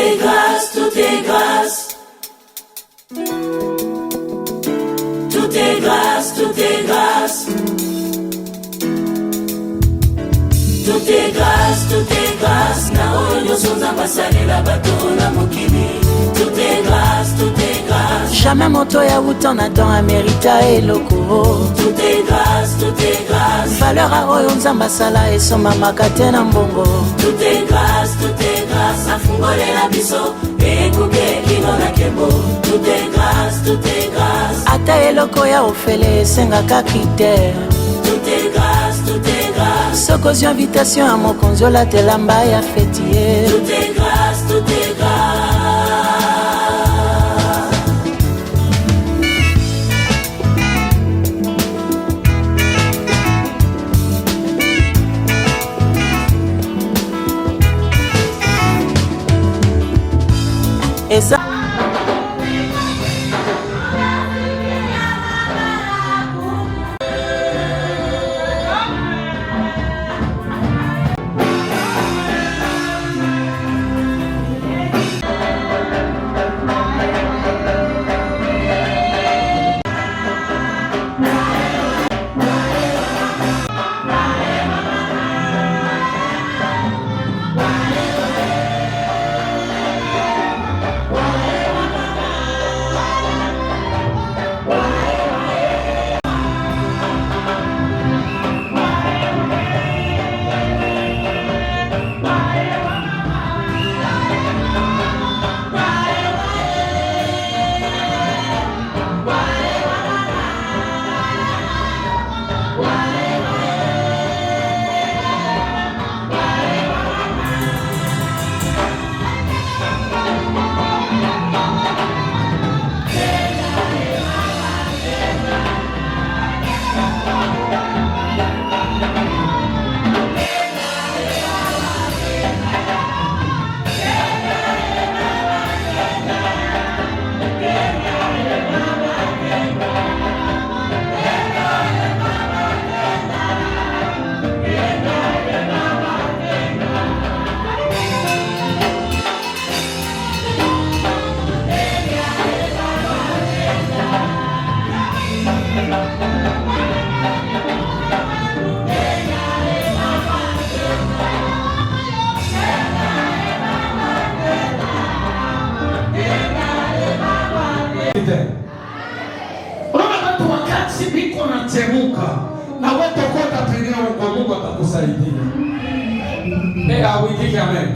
est grâce, tout est grâce. Tout est grâce, tout est grâce. Tout est grâce, tout est grâce. Na oyo nzamba salela bato na mokili. Tout est grâce, tout est grâce. Jamais moto ya wuta na don Amerita eloko. Tout est grâce, tout est grâce. Valeur a oyo nzamba sala esoma makate na mbongo. Tout est grâce, tout est grâce. Afungole la biso, ekuke kino na kembo. Tout est grâce, tout est grâce. Ata eloko ya ofele esengaka critère. Tout est grâce, tout est grâce. Sokozi invitation à mokonzi olatela mba ya fetier. Tout est grâce, tout est grâce. Et ça unaona watu wakati biko na temuka na wewe kota pengine kwa Mungu atakusaidia. Awitike amen.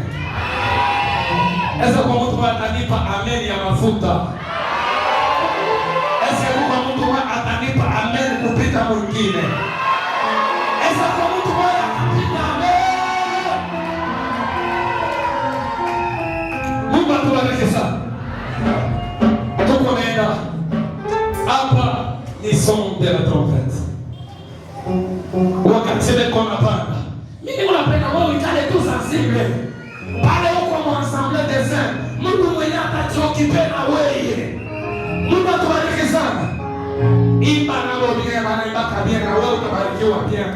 Esa kwa mtu atanipa amen ya mafuta. Esa kwa mtu atanipa amen kupita mwingine. Esa kwa mtu atanipa amen. Mungu atubariki sana. Hapa ni son de la trompette. Wakati beko napanda. Mimi unapenda wewe ikale tu sensible. Pale huko mu ensemble des uns. Mungu mwenye atachokipe na wewe. Mungu atubariki sana. Imba na wewe bien bana imba kabia na wewe utabarikiwa bien.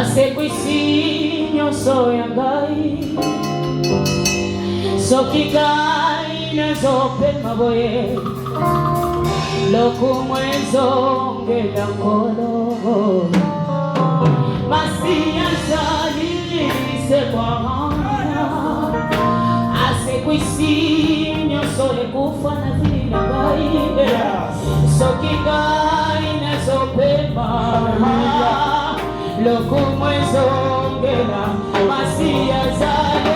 asekwisi nyonso ya ngai soki ngai nazopema boye lokumu ezongela nkolo masi azali lisekwana asekwisi nyonso ekufa na vili na ngai soki ngai nazopema lokumu ezongela masi azali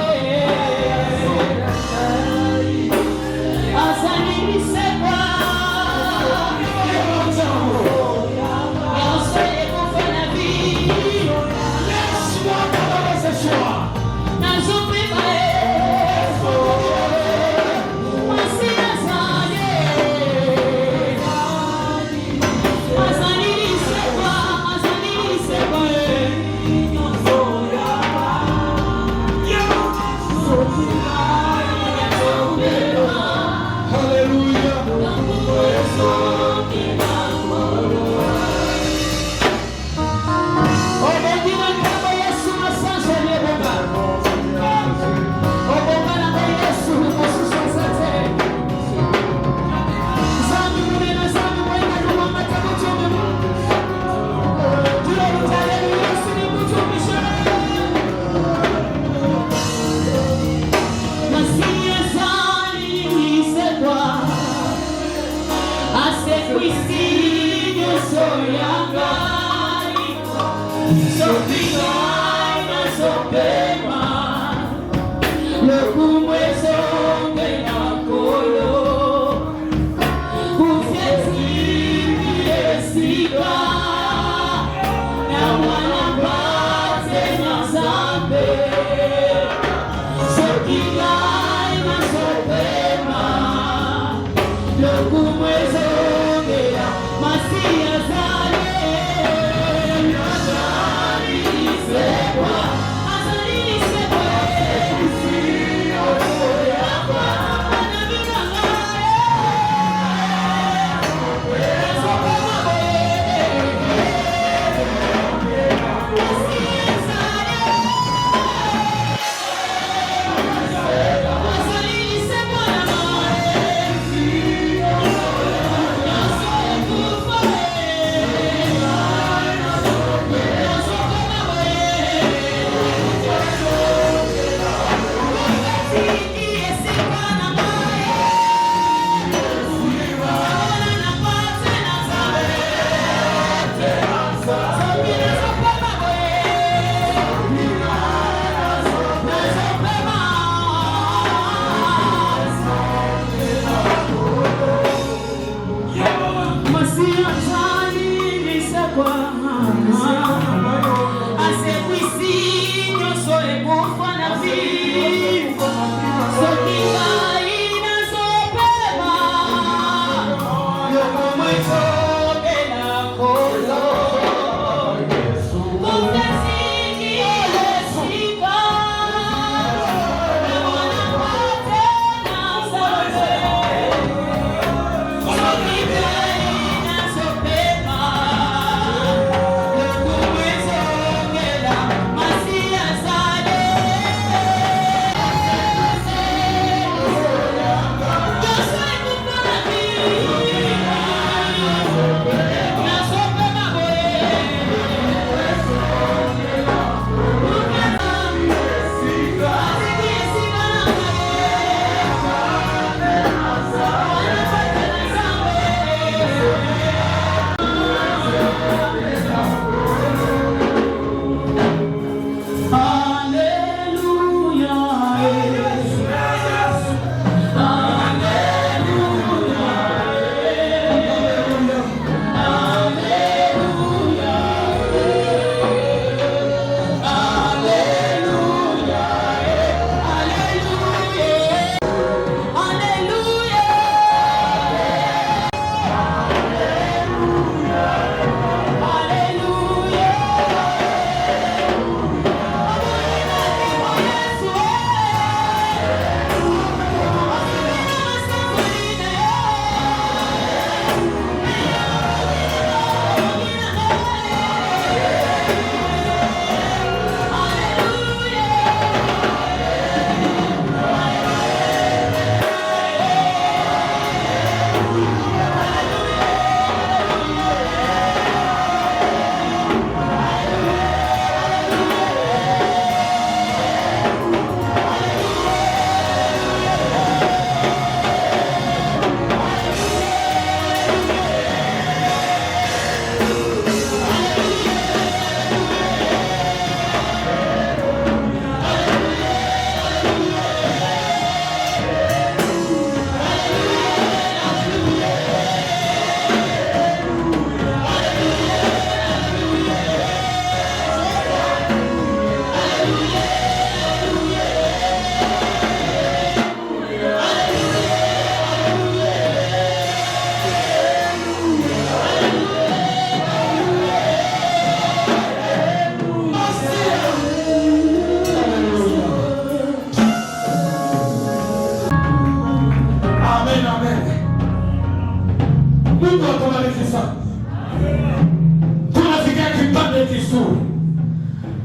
Tunafikia kipande kizuri.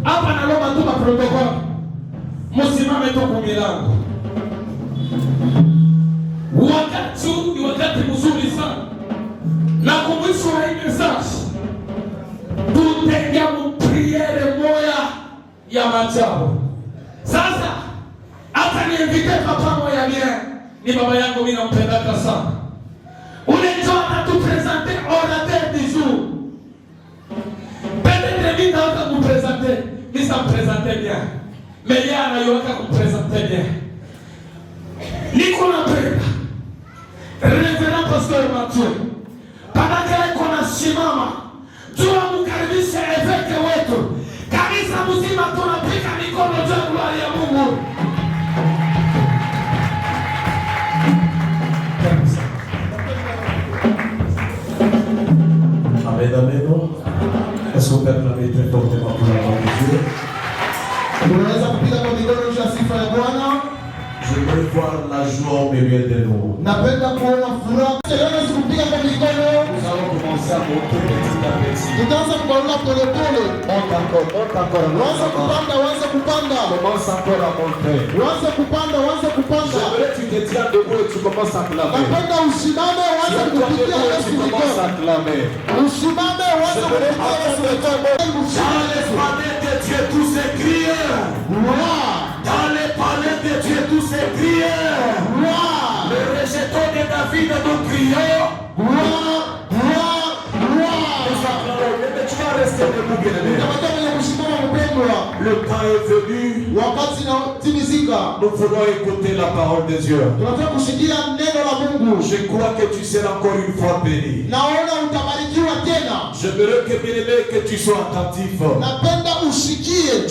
Hapa nalomba tu maprotokoli. Msimame tu kwa milango. Wakati huu ni wakati mzuri sana. Na kumwisho wa hii message, tutenge mpriere moya ya majabu. Sasa, hata niinvite papa moya bien, ni baba yangu mimi nampendaka sana. Ule ndio atatupresenter orateur du jour. Peut-être mimi naweza kumpresenter, mimi sampresenter bien. Mais yeye anayoweza kumpresenter bien. Niko napenda Reverend Pastor Mathieu. Padaka yako na simama. Jua mkaribishe eveke wetu. Kanisa mzima tunapika mikono juu glory ya Mungu. Amen, amen. Est-ce qu'on peut acclamer très fortement pour la gloire de Dieu? Unaweza kupiga kwa mikono ya sifa ya Bwana. Je veux voir la joie au milieu de nous. Napenda kuona furaha. Leo kupiga kwa mikono. Nous allons commencer à monter petit à petit. Tutaanza kubarua pole pole. Monte encore. Waanze kupanda, waanze kupanda. Commence encore à monter. Waanze kupanda, waanze kupanda. J'aimerais que tu te tiens debout et tu commences à clamer. Napenda usimame, waanze kupigia Yesu Tu commences à mikono. clamer. Usimame, waanze kupigia Yesu mikono. Dans les palais de Dieu, tous ces crieurs. Dans les palais de Dieu, tous ces crieurs. Le rejeton de David, nous crions. Mais tu vas rester debout, bien-aimé. Le temps est venu. Nous voulons écouter la parole de Dieu. Je crois que tu seras encore une fois béni. J'aimerais que, bien-aimé, que tu sois attentif.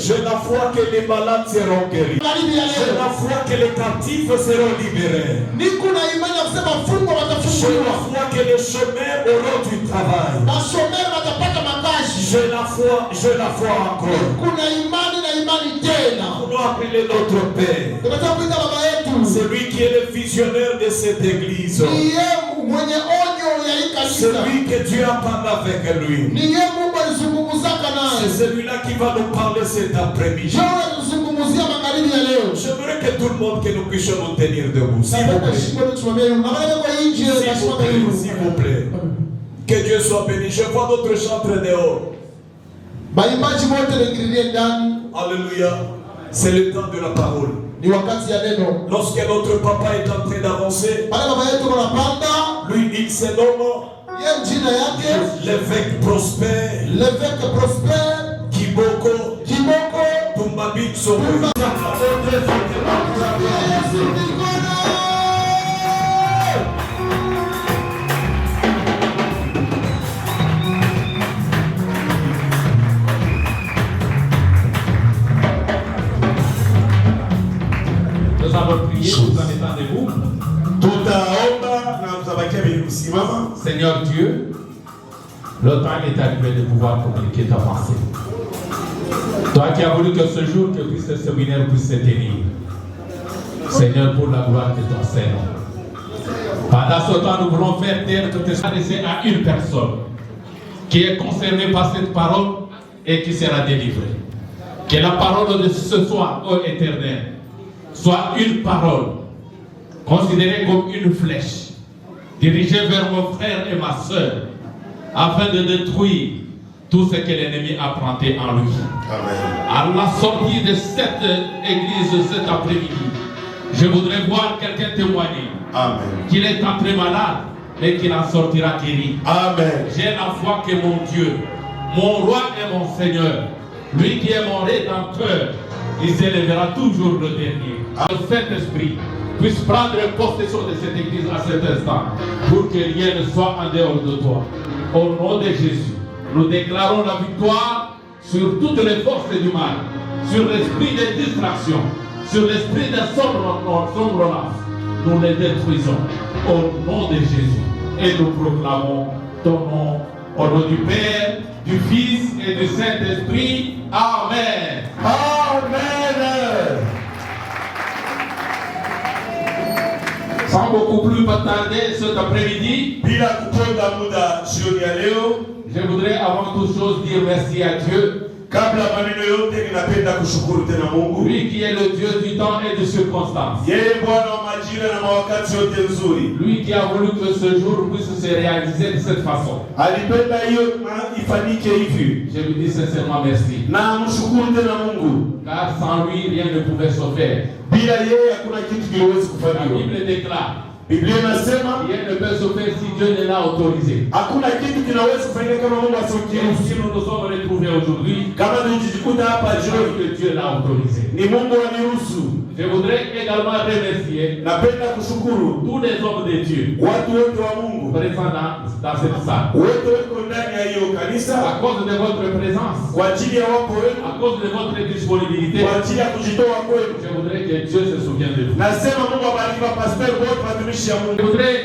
J'ai la foi que les malades seront guéris. J'ai la foi que les captifs seront libérés. J'ai la foi que les chômeurs auront du travail. J'ai la foi encore. Nous voulons appeler notre Père. Celui qui est le visionnaire de cette église. Celui que Dieu a parlé avec lui. C'est celui-là qui va nous parler cet après-midi. J'aimerais que tout le monde, que nous puissions nous tenir debout. S'il vous plaît. S'il vous plaît. Que Dieu soit béni. Je vois notre chantre dehors. Alléluia. C'est le temps de la parole. Lorsque notre papa est en train d'avancer, lui il se nomme l'évêque prospère. Kiboko Tumbabik Sobo. Nous allons prier tout en étant debout. Seigneur Dieu, le temps est arrivé de pouvoir communiquer ta pensée. Toi qui as voulu que ce jour, que ce séminaire puisse se tenir. Seigneur, pour la gloire de ton Seigneur. Pendant ce temps, nous voulons faire taire que tu sois laissé à une personne qui est concernée par cette parole et qui sera délivrée. Que la parole de ce soir, ô Éternel, soit une parole considérée comme une flèche dirigée vers mon frère et ma soeur afin de détruire tout ce que l'ennemi a planté en lui. Amen. À la sortie de cette église cet après-midi, je voudrais voir quelqu'un témoigner qu'il est entré malade mais qu'il en sortira guéri. Amen. J'ai la foi que mon Dieu, mon roi et mon Seigneur, lui qui est mon rédempteur, il s'élèvera toujours le dernier. Le Saint-Esprit puisse prendre possession de cette église à cet instant pour que rien ne soit en dehors de toi. Au nom de Jésus, nous déclarons la victoire sur toutes les forces du mal, sur l'esprit de distraction, sur l'esprit de somnolence. Nous les détruisons au nom de Jésus et nous proclamons ton nom au nom du Père, du Fils et du Saint-Esprit. Amen. Amen. Sans beaucoup plus tarder cet après-midi, Je voudrais avant toute chose dire merci à Dieu. Kabla maneno yote ninapenda kushukuru tena Mungu. Lui qui est le Dieu du temps et de circonstances. Yeye Bwana wa majira na mawakati yote nzuri. Lui qui a voulu que ce jour puisse se réaliser de cette façon. Alipenda hiyo ifanyike hivi. Je lui dis sincèrement merci. Na mshukuru tena Mungu. Car sans lui rien ne pouvait se faire. Bila yeye hakuna kitu kiliwezi La kufanyika. Bible déclare. Biblia inasema Rien ne peut se faire si Dieu ne l'a autorisé. hakuna kitu kinaweza kufanyika kama Mungu Et asikiruhusu. si nous nous sommes retrouvés aujourd'hui, Kama tulijikuta hapa parce jioni, que Dieu l'a autorisé. ni Mungu aliruhusu. Je voudrais également remercier Napenda kushukuru tous les hommes de Dieu watu wote wa Mungu, présents dans cette salle. wote wako ndani ya hiyo kanisa, À cause de votre présence, kwa ajili ya wapo wenu, à cause de votre disponibilité, kwa ajili ya kujitoa kwenu. je voudrais que Dieu se souvienne de vous. Nasema Mungu abariki mapastori wote, watumishi ya Je Mungu. voudrais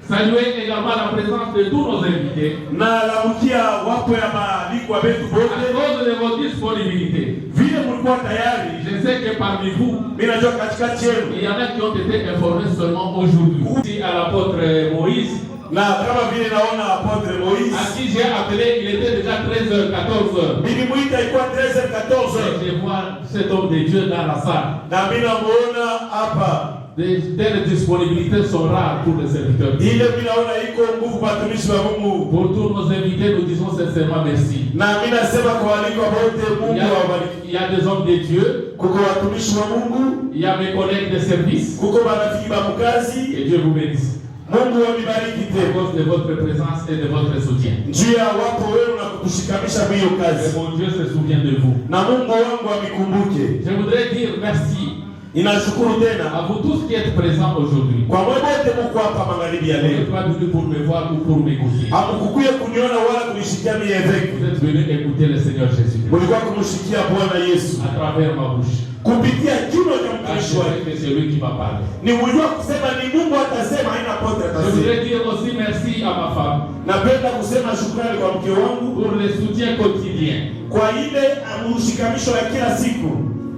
saluer également la présence de tous nos invités. Na lamukia wapo ya maalikwa wetu À wote, cause de votre disponibilité, vile mlikuwa tayari. je sais que parmi vous, Mimi najua katikati yenu, il y en a qui ont été informés seulement aujourd'hui. Merci à l'apôtre Moïse, na kama vile naona apotre à Moïse, qui j'ai appelé, il était déjà 13h, 14h. nilimuita ilikuwa 13h14, Je vois cet homme de Dieu dans la salle. na mimi namuona hapa. Des telles disponibilités sont rares pour les serviteurs. Ile mimi naona iko nguvu kwa watumishi wa Mungu. Pour tous nos invités, nous disons sincèrement merci. Na mimi nasema kwa waliko wote, Mungu awabariki. Il y a des hommes de Dieu, Kuko watumishi wa Mungu, il y a mes collègues de service, kuko marafiki ba mkazi. et Dieu vous bénisse. Mungu awabariki À tena. cause de votre présence et de votre soutien. Njia wapo wenu na kutushikamisha hiyo Que kazi. mon Dieu se souvient de vous. Na Mungu wangu amikumbuke. Je voudrais dire merci Ninashukuru tena à vous tous qui êtes présents aujourd'hui. kwa moyo wote mko hapa magharibi ya Vous leo. n'êtes pas venus pour me voir ou pour m'écouter. Hamkukuja kuniona wala kunishikia mimi eveki. Vous êtes venus écouter le Seigneur Jésus Mulikuwa kumshikia Bwana Yesu à travers ma bouche. kupitia kinywa cha Car mtumishi je sais wake. que c'est lui qui m'a parlé. Ni mwijua kusema ni Mungu atasema, haina pote Je atasema. voudrais dire aussi merci à ma femme Napenda kusema shukrani kwa mke wangu pour le soutien quotidien. kwa ile mshikamisho ya kila siku.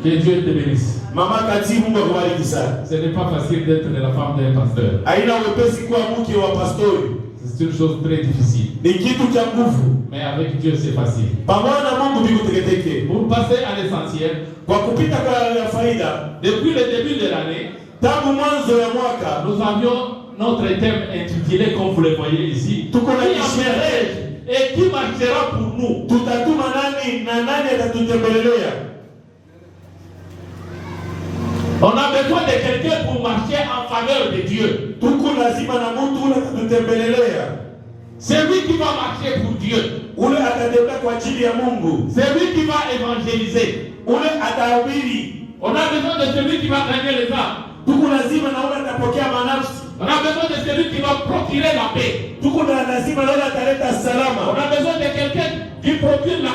Que Dieu te bénisse. Mama Kati, Mungu akubariki sana. Ce n'est pas facile d'être la femme d'un pasteur. Haina wepesi kuwa mke wa pastori, C'est une chose très difficile. ni kitu cha nguvu. Mais avec Dieu, c'est facile. Pamoja na Mungu biko teketeke. Pour passer à l'essentiel, Kwa kupita kwa ya faida, depuis le début de l'année, tangu mwanzo ya mwaka nous avions notre thème intitulé, comme vous le voyez ici, Tuko na Qui kishia appellerai-je et qui marchera pour nous? tutatuma nani na nani atatutembelea. On a besoin de quelqu'un pour marcher en faveur de Dieu. Tuko lazima na mtu ule atatutembelea, C'est lui qui va marcher pour Dieu. ule atatembea kwa ajili ya Mungu, C'est lui qui va évangéliser. ule atahubiri. On a besoin de celui qui va gagner les âmes. Tuko lazima na ule atapokea manafsi. On a besoin de celui qui va procurer la paix. Tuko na lazima na ule ataleta On salama. a besoin de quelqu'un qui procure la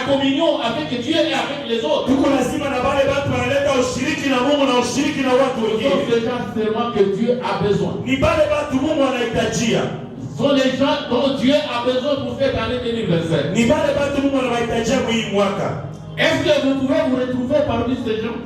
communion avec Dieu et avec les autres. Tuko lazima na wale watu wanaleta ushiriki na Mungu na ushiriki na watu Ce sont wengine. les gens seulement que Dieu a besoin. Ni wale watu Mungu anahitajia. Ce sont les gens dont Dieu a besoin pour cette année 2025. Ni wale watu Mungu anahitajia hii mwaka. Est-ce que vous pouvez vous retrouver parmi ces gens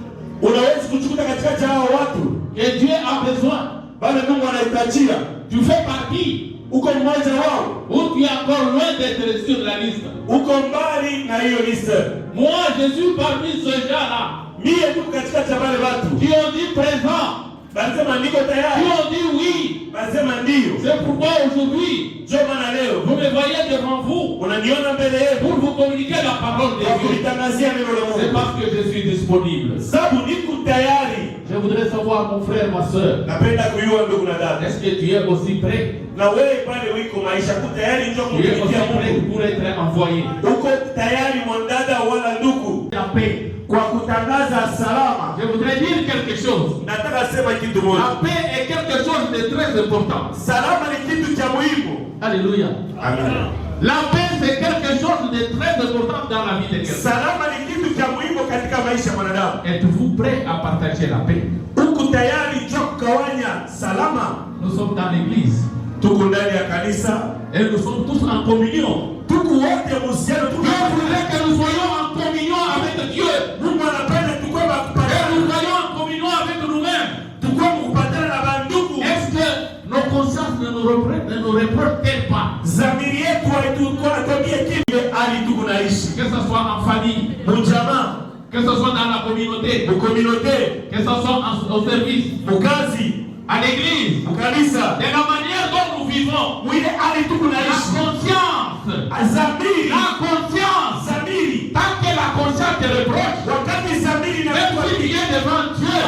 Unaweza kuchukuta katikati ya hao watu que Dieu a besoin? wale Mungu anahitajia. Tu fais partie Uko mmoja wao, ou tu es encore loin d'être sur la liste? uko mbali na hiyo liste. Moi, je suis parmi ces gens-là Mie tuko katikati ya wale watu. qui ont dit présent, Nasema niko qui tayari. ont dit oui. Nasema ndio. C'est pourquoi aujourd'hui, Ndio maana leo vous me voyez devant vous unaniona mbele yetu pour vous communiquer la parole de kwa Dieu. kulitangazia neno la C'est Mungu. parce que je suis disponible. Sababu niko tayari. Je voudrais savoir, mon frère, ma soeur, Napenda kujua ndugu na dada. est-ce que tu es aussi prêt? Na wewe pale wiko maisha ku tayari ndio Tu es aussi kumtumikia prêt Mungu. pour être envoyé? Uko tayari mwanadada wala ndugu La paix. kwa kutangaza salama. Je voudrais dire quelque chose. Nataka sema kitu La moja. paix est quelque chose de très important. Salama ni kitu cha muhimu. Alléluia. Amina. La paix, c'est quelque chose de très important dans la vie de quelqu'un. Salama ni kitu cha muhimu katika maisha ya mwanadamu. Êtes-vous prêt à partager la paix? Uko tayari jua kugawanya salama? Nous sommes dans l'église Tuko ndani ya kanisa, et nous sommes tous en communion. tuko wote muhusiano, tuko Dieu voudrait que nous soyons en communion avec Dieu. Mungu anapenda tukue Et bakupatana, nous soyons en communion avec nous-mêmes. tukue mkupatana na bandugu. Est-ce que nos consciences ne nous nous reproche-t-elle pas? Zamiri yetu haitukuwa tabia kile hali tuko naishi. Que ce soit en famille, Mujama, que ce soit dans la communauté, mu communauté, que ce soit au service, mu kazi, à l'église, mu kanisa. de la manière dont nous vivons, Mwile hali tuko la naishi. conscience, Zamiri, la conscience, zamiri. tant que la conscience te reproche, Wakati zamiri na même si tu viens devant Dieu,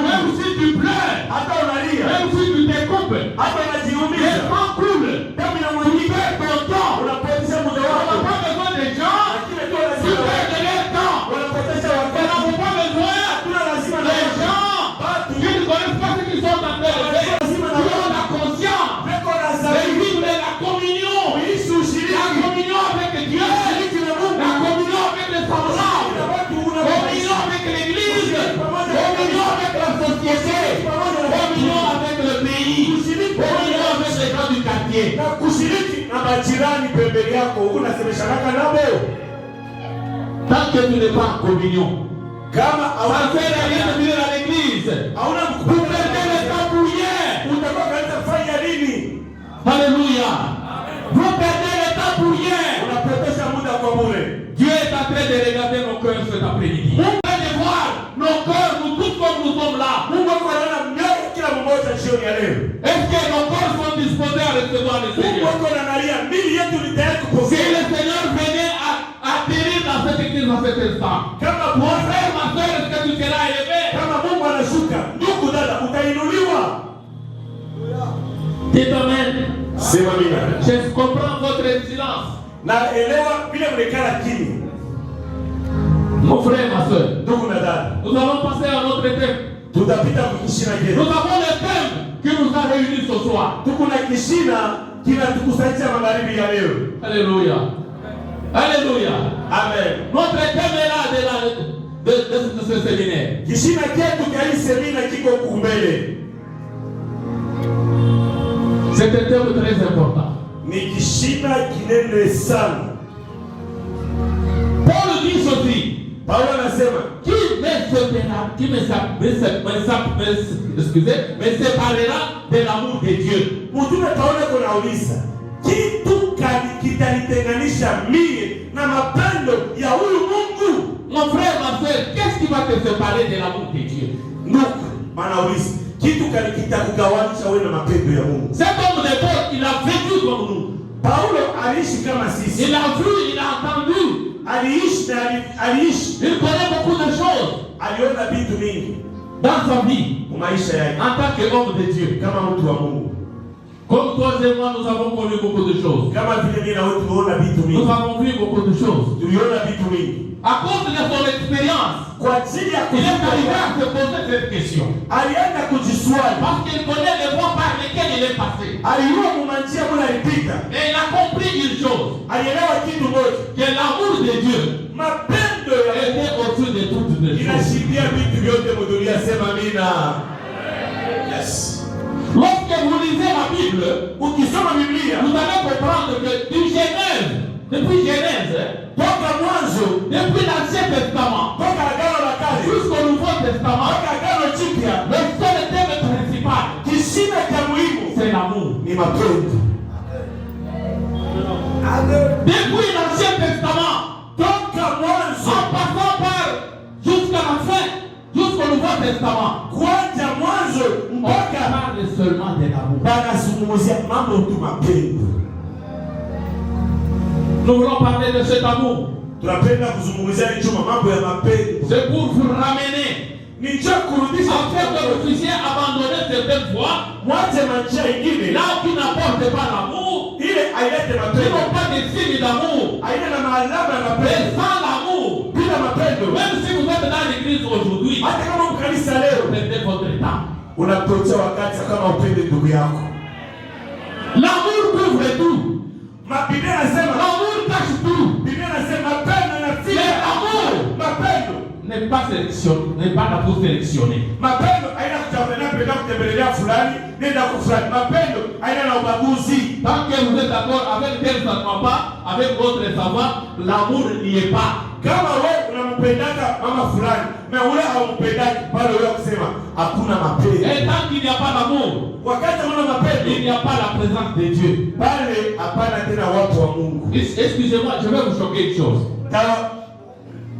même si tu pleures, hata unalia, même si tu te coupes, hata le unajiumiza, sang coule, damu tu inamwagika, perds ton temps, unapoteza muda on n'a wako. pas besoin des gens Lakini tu qui lazima perdent leur temps, unapoteza on wakati. n'a pas besoin Hatuna lazima na des gens watu. qui ne connaissent pas ce qu'ils sont en train de faire, qui ont la conscience, Weko na de zamiri. vivre la communion, Kuishi la ushiriki. communion avec Dieu, la communion avec les semblables, Na watu communion avec l'église, communion avec la société, communion avec le pays, communion avec les gens du quartier. na kushiriki na majirani pembeni yako unasemeshanaka nabo. Tant que tu n'es pas en communion, Kama ça ne sert à rien de venir à l'église. hauna Vous perdez le temps pour rien. utakuwa kanisa fanya nini? Alléluia. Vous perdez le temps pour rien. Unapoteza muda kwa bure. Dieu est en train de regarder nos cœurs cet après-midi. Vous allez voir nos cœurs, nous tous comme nous sommes là. Mungu wako anaona mioyo kila mmoja jioni ya leo. Est-ce que nos cœurs sont disposés à recevoir le Mungu Seigneur? wako anaangalia mili yetu ni tayari Si kupokea. le Seigneur venait à atterrir dans cette église en cet instant, Kama mon Bwana, frère, ma soeur, est-ce que tu seras élevé? kama Mungu anashuka, ndugu dada, utainuliwa. Dites Amen. Sema mina. Je comprends votre silence. Na elewa vile mlikala kimya. Mon frère, ma soeur, Ndugu na dada, nous allons passer à notre thème. tutapita kukishina Nous yetu. avons le thème qui nous a réunis ce soir. Tuko na kishina kinatukusanyisha magharibi ya leo. Alléluia. Alléluia. Amen. Notre thème est là de ce séminaire. Kishina chetu cha hii semina kiko kumbele. C'est un thème très important. Ni kishina kinene sana. Paul dit ceci. Paulo anasema, me séparera de l'amour de Dieu. mtume Paulo kunauliza, kitu kitanitenganisha mie na mapendo ya huyu Mungu? Mon frère, ma soeur, qu'est-ce qui va te séparer de l'amour de Dieu? Ndugu, anauliza, kitu kitakugawanisha wewe na mapendo ya Mungu? Cet homme de Paul, il a vécu comme nous. Paulo aliishi kama sisi. Il a vu, il a entendu. Aliishi na aliishi. Il connaît beaucoup de choses Aliona vitu mingi dans sa vie maisha yake en tant qu'homme de Dieu. kama mtu wa Mungu. Comme toi et moi, nous avons connu beaucoup de choses. Kama vile mimi na wewe tumeona vitu mingi. Nous avons vu beaucoup de choses. Tuliona vitu mingi. À cause de son expérience, Kwa ajili ya il est arrivé kujifunza, à se poser cette question. alienda kujiswali. Parce qu'il connaît les voies par lesquelles il est passé. Alijua kumanjia mula alipita. Et il a compris une chose. Alielewa kitu moja. Que l'amour de Dieu Mapendo ya Mungu était au-dessus de toutes les choses. inashindia vitu vyote mdunia. Sema amina. Yes. Lorsque vous lisez la Bible, Ukisoma Biblia, vous allez comprendre que depuis Genèse, toka mwanzo, depuis l'Ancien Testament, toka Agano la Kale, jusqu'au Nouveau Testament, toka Agano Jipya, le seul thème principal, kishina cha muhimu c'est l'amour. ni mapendo. Depuis l'Ancien Testament, Toka mwanzo, en passant par jusqu'à la fin, jusqu'au Nouveau Testament, kuanzia mwanzo on mpaka parle seulement de l'amour. banazungumzia mambo tu mapendo. Nous voulons parler de cet amour. Tunapenda kuzungumzia hicho mambo ya mapendo. C'est pour vous ramener, Ni njia kurudisha afin que vous puissiez abandonner certaines voies, mwache manjia ingine là qui n'apportent pas l'amour, ile ailete qui mapendo, n'ont pas de signe d'amour. aina na maalama ya Mais mapendo. sans l'amour, Bila mapendo, même si vous êtes dans l'église aujourd'hui, hata kama mkanisa leo perdez votre temps. unapotea wakati kama upende ndugu yako. L'amour couvre tout. Biblia inasema, L'amour cache tout. Biblia inasema mapendo Mais yanaficha. l'amour Mapendo, n'est pas sélectionné, n'est pas là pour sélectionner. mapendo haina kutembelea penda kutembelea fulani, nenda kwa fulani. Mapendo haina na ubaguzi. Tant que vous êtes d'accord avec tel, ça ne va pas, avec votre savoir, l'amour n'y est pas. Kama wewe unampendaka mama fulani, na ule haumpendaki pale wewe kusema hakuna mapenzi. Et tant qu'il n'y a pas d'amour, Wakati kuna mapenzi, il n'y a pas la présence de Dieu. pale hapana tena watu wa Mungu. Excusez-moi, je vais vous choquer une chose.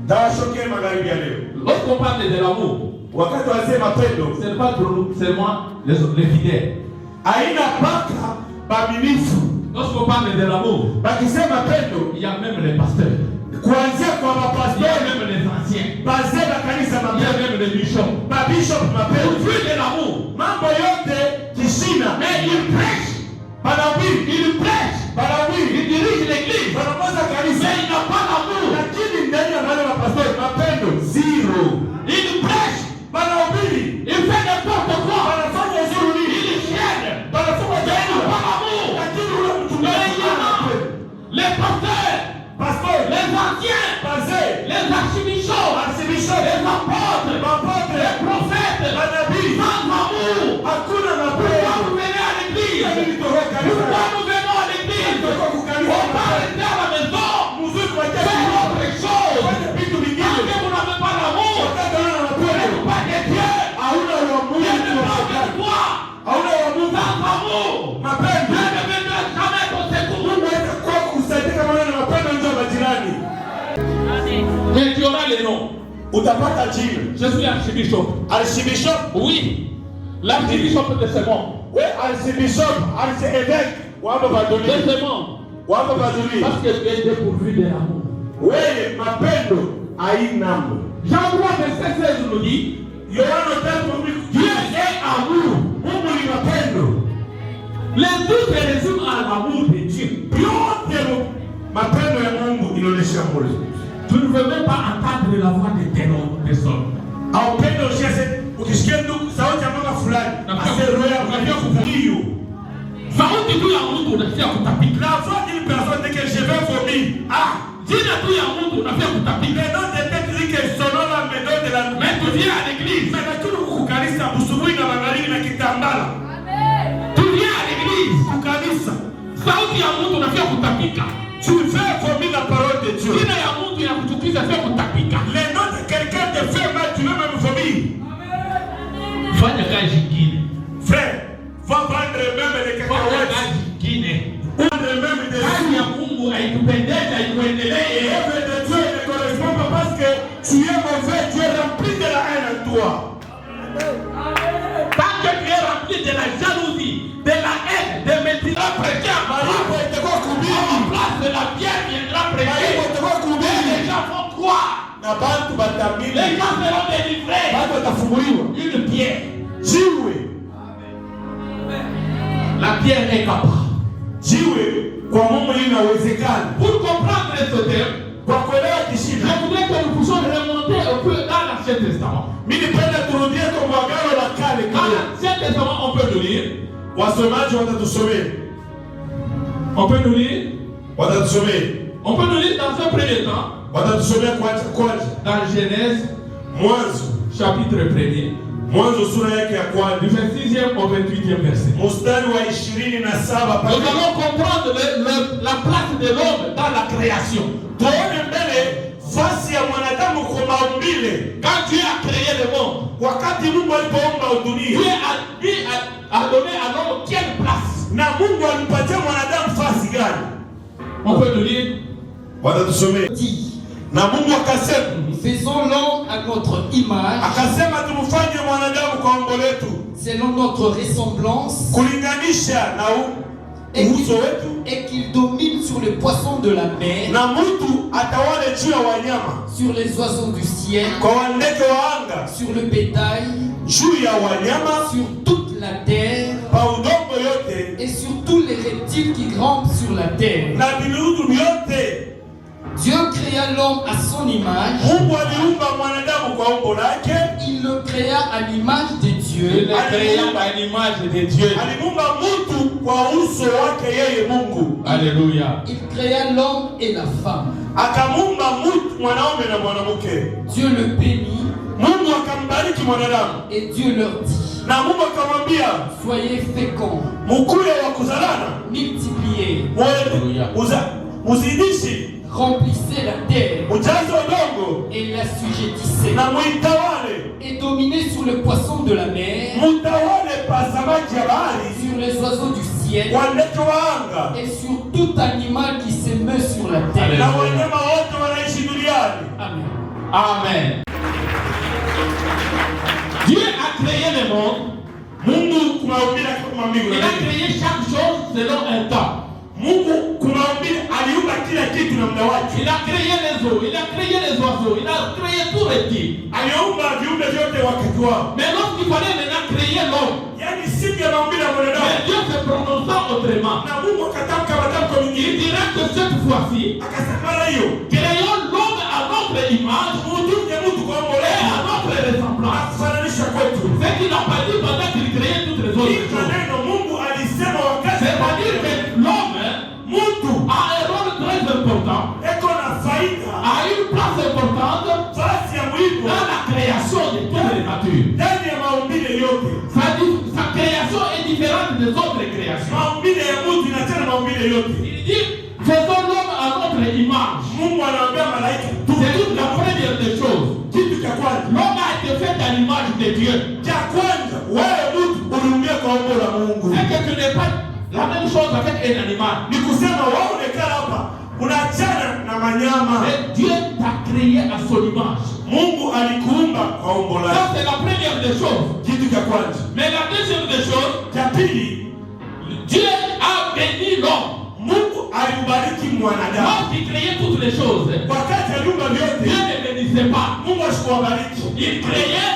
Tawashokee magharibi ya leo. Lorsqu'on parle de l'amour, Wakati wasema mapendo, ce n'est pas seulement les fidèles. haina paka baminifu. Lorsqu'on parle de l'amour, Bakisema pendo, il y a même les pasteurs, kuanzia kwa il y a mapastori, même les anciens, bazee ba kanisa il y a mapendo, même les bishops. ba bishop Pour mapendo. fuir de l'amour, Mambo yote kishina. mais il prêche, Banahubiri, il prêche, banahubiri, il dirige l'église, wanaongoza kanisa. mais il n'a pas d'amour. Lakini ndani ya wale mapastori mapendo zero. Il prêche, Banahubiri, il fait n'importe quoi, wanafanya uzuri, il chienne, wanafanya mais il n'a tena. pas d'amour. Lakini ule Mais mchungaji il y a les pasteurs, pastori, les anciens, bazee, les archibishops, archibishop, les apôtres, mapadre, les prophètes, manabii, sans amour. hakuna Pourquoi mapendo. vous venez à l'église? Ili toka Pourquoi kanisa. nous venons à l'église? Toka On kukanisa. va rester à la maison, Mzuri kwa faire jamii. autre chose. Fanya vitu Tant vingine. que vous n'avez pas d'amour, Wakati wana vous n'êtes mapendo, pas de Dieu. hauna wa Mungu. Dieu ne parle de toi. Hauna wa Mungu. Sans amour, Mapendo. Dieu ne viendra jamais ton secours. Mungu hawezi kwa kusaidia kama wewe na mapendo ndio majirani. Mais tu auras les noms. Utapata jina. Je suis archibishop. Archbishop, Oui, l'archibishop de Sémon. we archbishop, archevêque, wako De baduli. Sémon. Wako baduli. Parce que tu es dépourvu de l'amour. Wewe mapendo haina. Jean 3, verset 16 nous dit, Yohana 3:10. Dieu est amour. Mungu ni mapendo. Les deux se résument à l'amour de Dieu. Yote mapendo ya Mungu inaonyesha moyo. Tu ne veux même pas entendre la voix de tes personnes. Haupendo usiase ukisikia ndugu sauti ya mama fulani, ase roho yako ndio kuvumilia. Sauti tu ya mtu unasikia kutapika. La voix d'une personne que je vais vomir. Ah, Jina tu ya mtu unasikia kutapika. mais non de technique selon la méthode de la Mais tu viens à l'église. mais nakuru kukanisa busubuhi na magharibi na kitambala. Tu viens à l'église. Kukanisa. Sauti ya mtu unasikia kutapika. Tu fais vomir la parole de Dieu. Jina ya mtu inakuchukiza sio kutapika. Le nom de quelqu'un te fait mal, tu veux même vomir. Fanya kazi nyingine. Frère, va vendre même les Fanya cacahuètes. kazi nyingine. Vendre même des Kazi ya Mungu haikupendeza ikuendelee. œuvre de Dieu ne correspond pas parce que tu es mauvais, tu es rempli de la haine en toi. Tant que tu es rempli de la jalousie, de la haine, de médisance, prêcher à Maribu itakuwa en kuhubiri. place de la pierre viendra Maribu prêcher. itakuwa Et kuhubiri. les gens vont croire. Na bantu batamini. Les gens seront délivrés. Bantu watafunguliwa. Une pierre. Jiwe. La pierre est capable. Jiwe kwa Mungu linawezekana. Pour comprendre ce terme, Kwa kuelewa je kishina. voudrais que nous puissions remonter un peu dans l'Ancien Testament. Mimi nipenda turudie kwa Agano la Kale Dans kile. l'Ancien Testament, on peut nous lire. Wasomaji watatusomea. On peut nous lire. Watatusomea. On peut nous lire dans un premier temps, Watatusomea kwanza. dans Genèse, Mwanzo. chapitre 1er, Mwanzo sura yake ya du kwanza. 26e au 28e verset. Mstari wa 27 Nous allons comprendre la place de l'homme dans la création. tuone mbele fasi ya mwanadamu kwa maumbile. Quand Dieu a créé le monde, Wakati Mungu alipoumba Dieu dunia a donné à l'homme quelle place? na Mungu alimpatia mwanadamu fasi gani? On peut nous lire. Watatusomea. Na Mungu akasema, Faisons l'homme à notre image, akasema tumfanye mwanadamu kwa umbo letu, selon notre ressemblance, kulinganisha na uso wetu, et qu'il domine sur les poissons de la mer, na mtu atawale juu ya wanyama, sur les oiseaux du ciel, kwa ndege wa anga, sur le bétail, juu ya wanyama, sur toute la terre, pa udongo yote, et sur tous les reptiles qui grimpent sur la terre. na vidudu vyote. Dieu créa l'homme à son image, Mungu aliumba mwanadamu kwa umbo lake, il le créa à l'image de Il Dieu, est créé à l'image de Dieu. alimuumba mtu kwa uso wake yeye Mungu. Alléluia. il créa l'homme et la femme. Akamuumba mtu mwanaume na mwanamke. Dieu le bénit Mungu akambariki mwanadamu et Dieu leur dit, na Mungu akamwambia soyez féconds, mkule wa kuzalana, multipliez, muzidishe, remplissez la terre, ujaze udongo huyo et l'assujettissait, na muitawale, et dominait sur le poisson de la mer, mutawale pa samaki ya bahari, sur les oiseaux du ciel, kwa ndege wa anga, et sur tout animal qui se meut sur la terre. na wanyama wote wanaishi duniani. Amen. Amen. Dieu a créé le monde. Mungu kumaumbile kama mbingu Il na a nchi. créé chaque chose selon un temps. Mungu kumaumbile aliumba kila kitu na muda wake. Il a créé les eaux, il a créé les oiseaux, il a créé tout le type. Aliumba viumbe vyote wakati wao. Mais lorsqu'il fallait maintenant créer l'homme, Yaani siku ya maumbile ya mwanadamu. mais Dieu se prononçant autrement. Na Mungu akatamka matamko Il mengine. dira que cette fois-ci, Akasema hiyo. créons l'homme à notre image Mutunge mtu kwa et mbolea. à notre ressemblance. Akufananisha kwetu. Ce qu'il n'a pas dit pendant qu'il créait toutes les autres Hii choses. maneno Mungu alisema wakati C'est-à-dire que l'homme mtu a un rôle très important, eko na faida a une place importante fasi ya muhimu dans la création de toutes les natures. ndani ya maumbile yote. Sa création est différente des autres créations. Maumbile ya mtu inachana maumbile yote. Il dit, faisons l'homme à notre image. Mungu anaambia malaika C'est toute la première des choses. kitu cha kwanza. L'homme a été fait à l'image de Dieu. Cha kwanza wewe mtu uliumbia kwa umbo la Mungu. C'est que tu n'es pas la même chose avec un animal. Ni kusema wewe unakaa hapa unaachana na manyama. Mais Dieu t'a créé à son image. Mungu alikuumba kwa umbo Ça lake. c'est la première des choses. Kitu cha kwanza. Mais la deuxième des choses, Cha pili, Dieu a béni l'homme. Mungu alibariki mwanadamu. Lorsqu'il créait toutes les choses, Wakati aliumba Dieu vyote, ne bénissait pas. Mungu asikuwabariki. Il créait,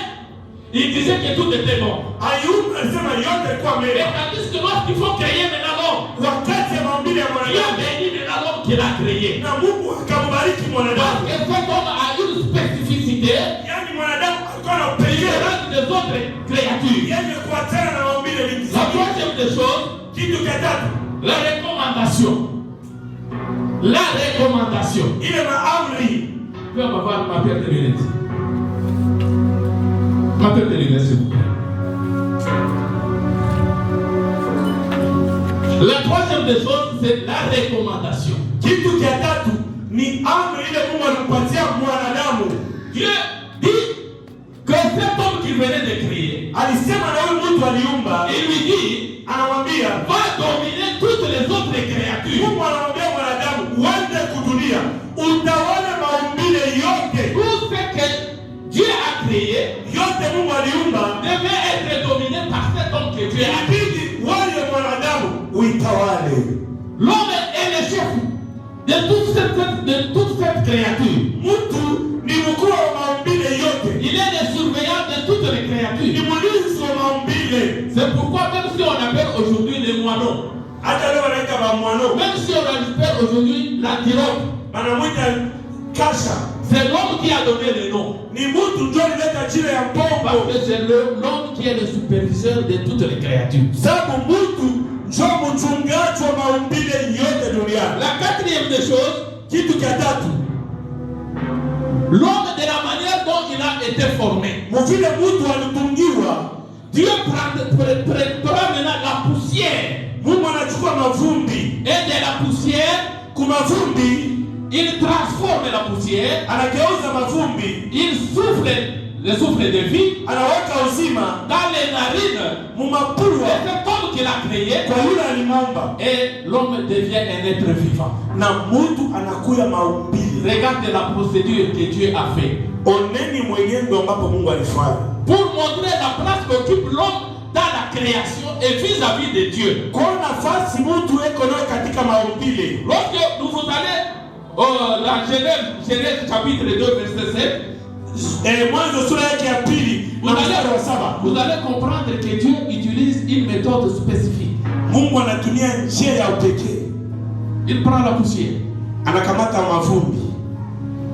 il disait que tout était bon. Aliumba alisema yote kwa Et mbele. tandis que lorsqu'il faut créer maintenant l'homme, Wakati ya maumbile ya Dieu mwanadamu bénit maintenant l'homme qu'il a créé. na Mungu akambariki Parce mwanadamu. que cet homme a une spécificité Yaani mwanadamu alikuwa na upekee différente des autres créatures. yenye kuachana na maumbile La mengine. troisième des choses, Kitu cha tatu, la recommandation. La recommandation. ile maamri. Puis on va voir ma paire de lunettes. Ma paire de lunettes, s'il vous plaît. La troisième des choses, c'est la recommandation. Kitu cha tatu ni amri ile Mungu alimpatia mwanadamu. Dieu dit que cet homme qu'il venait de créer, Alisema na huyu mtu aliumba, il lui dit, anamwambia va dominer toutes les autres créatures. Mungu anamwambia mwanadamu uende kudunia, utawale maumbile yote. Tout ce que Dieu a créé Yote Mungu aliumba devait être dominé par cet homme que Dieu a créé. inabidi wale mwanadamu uitawale. L'homme est le chef de toute cette créature. Mtu ni mkuu wa maumbile yote, Il est le surveillant de toutes les ni créatures. mlinzi wa maumbile. C'est pourquoi même si on appelle aujourd'hui les moineaux, Hata leo wanaita bamwano, même si on appelle aujourd'hui l'antilope, wanamwita kasha. c'est l'homme qui a donné le nom. Ni mtu ndio alileta jina ya Parce pombo, que c'est l'homme qui est le superviseur de toutes les créatures. sababu mtu ndio mchungaji wa maumbile yote duniani. La quatrième des choses, Kitu cha tatu, l'homme de la manière dont il a été formé. mvile mtu alitungiwa, Dieu prendra maintenant la poussière. Mungu anachukua mavumbi, Et de la poussière, kumavumbi il transforme la poussière. anageuza mavumbi, Il souffle le souffle de vie anaweka uzima dans les narines mumapua de cet homme qu'il a créé. kwa yule alimuumba, Et l'homme devient un être vivant. na mtu anakuya maumbile. Regarde la procédure que Dieu a fait Oneni mwenendo ambapo Mungu alifanya pour montrer la place qu'occupe l'homme dans la création et vis-à-vis de Dieu. kwa nafasi mtu eko nayo katika maumbile. Lorsque vous allez dans Genèse chapitre 2 verset 7, Mwanzo sura yake ya pili na mstari wa 7, vous allez comprendre que Dieu utilise une méthode spécifique. Mungu anatumia njia ya upekee, Il prend la poussière anakamata mavumbi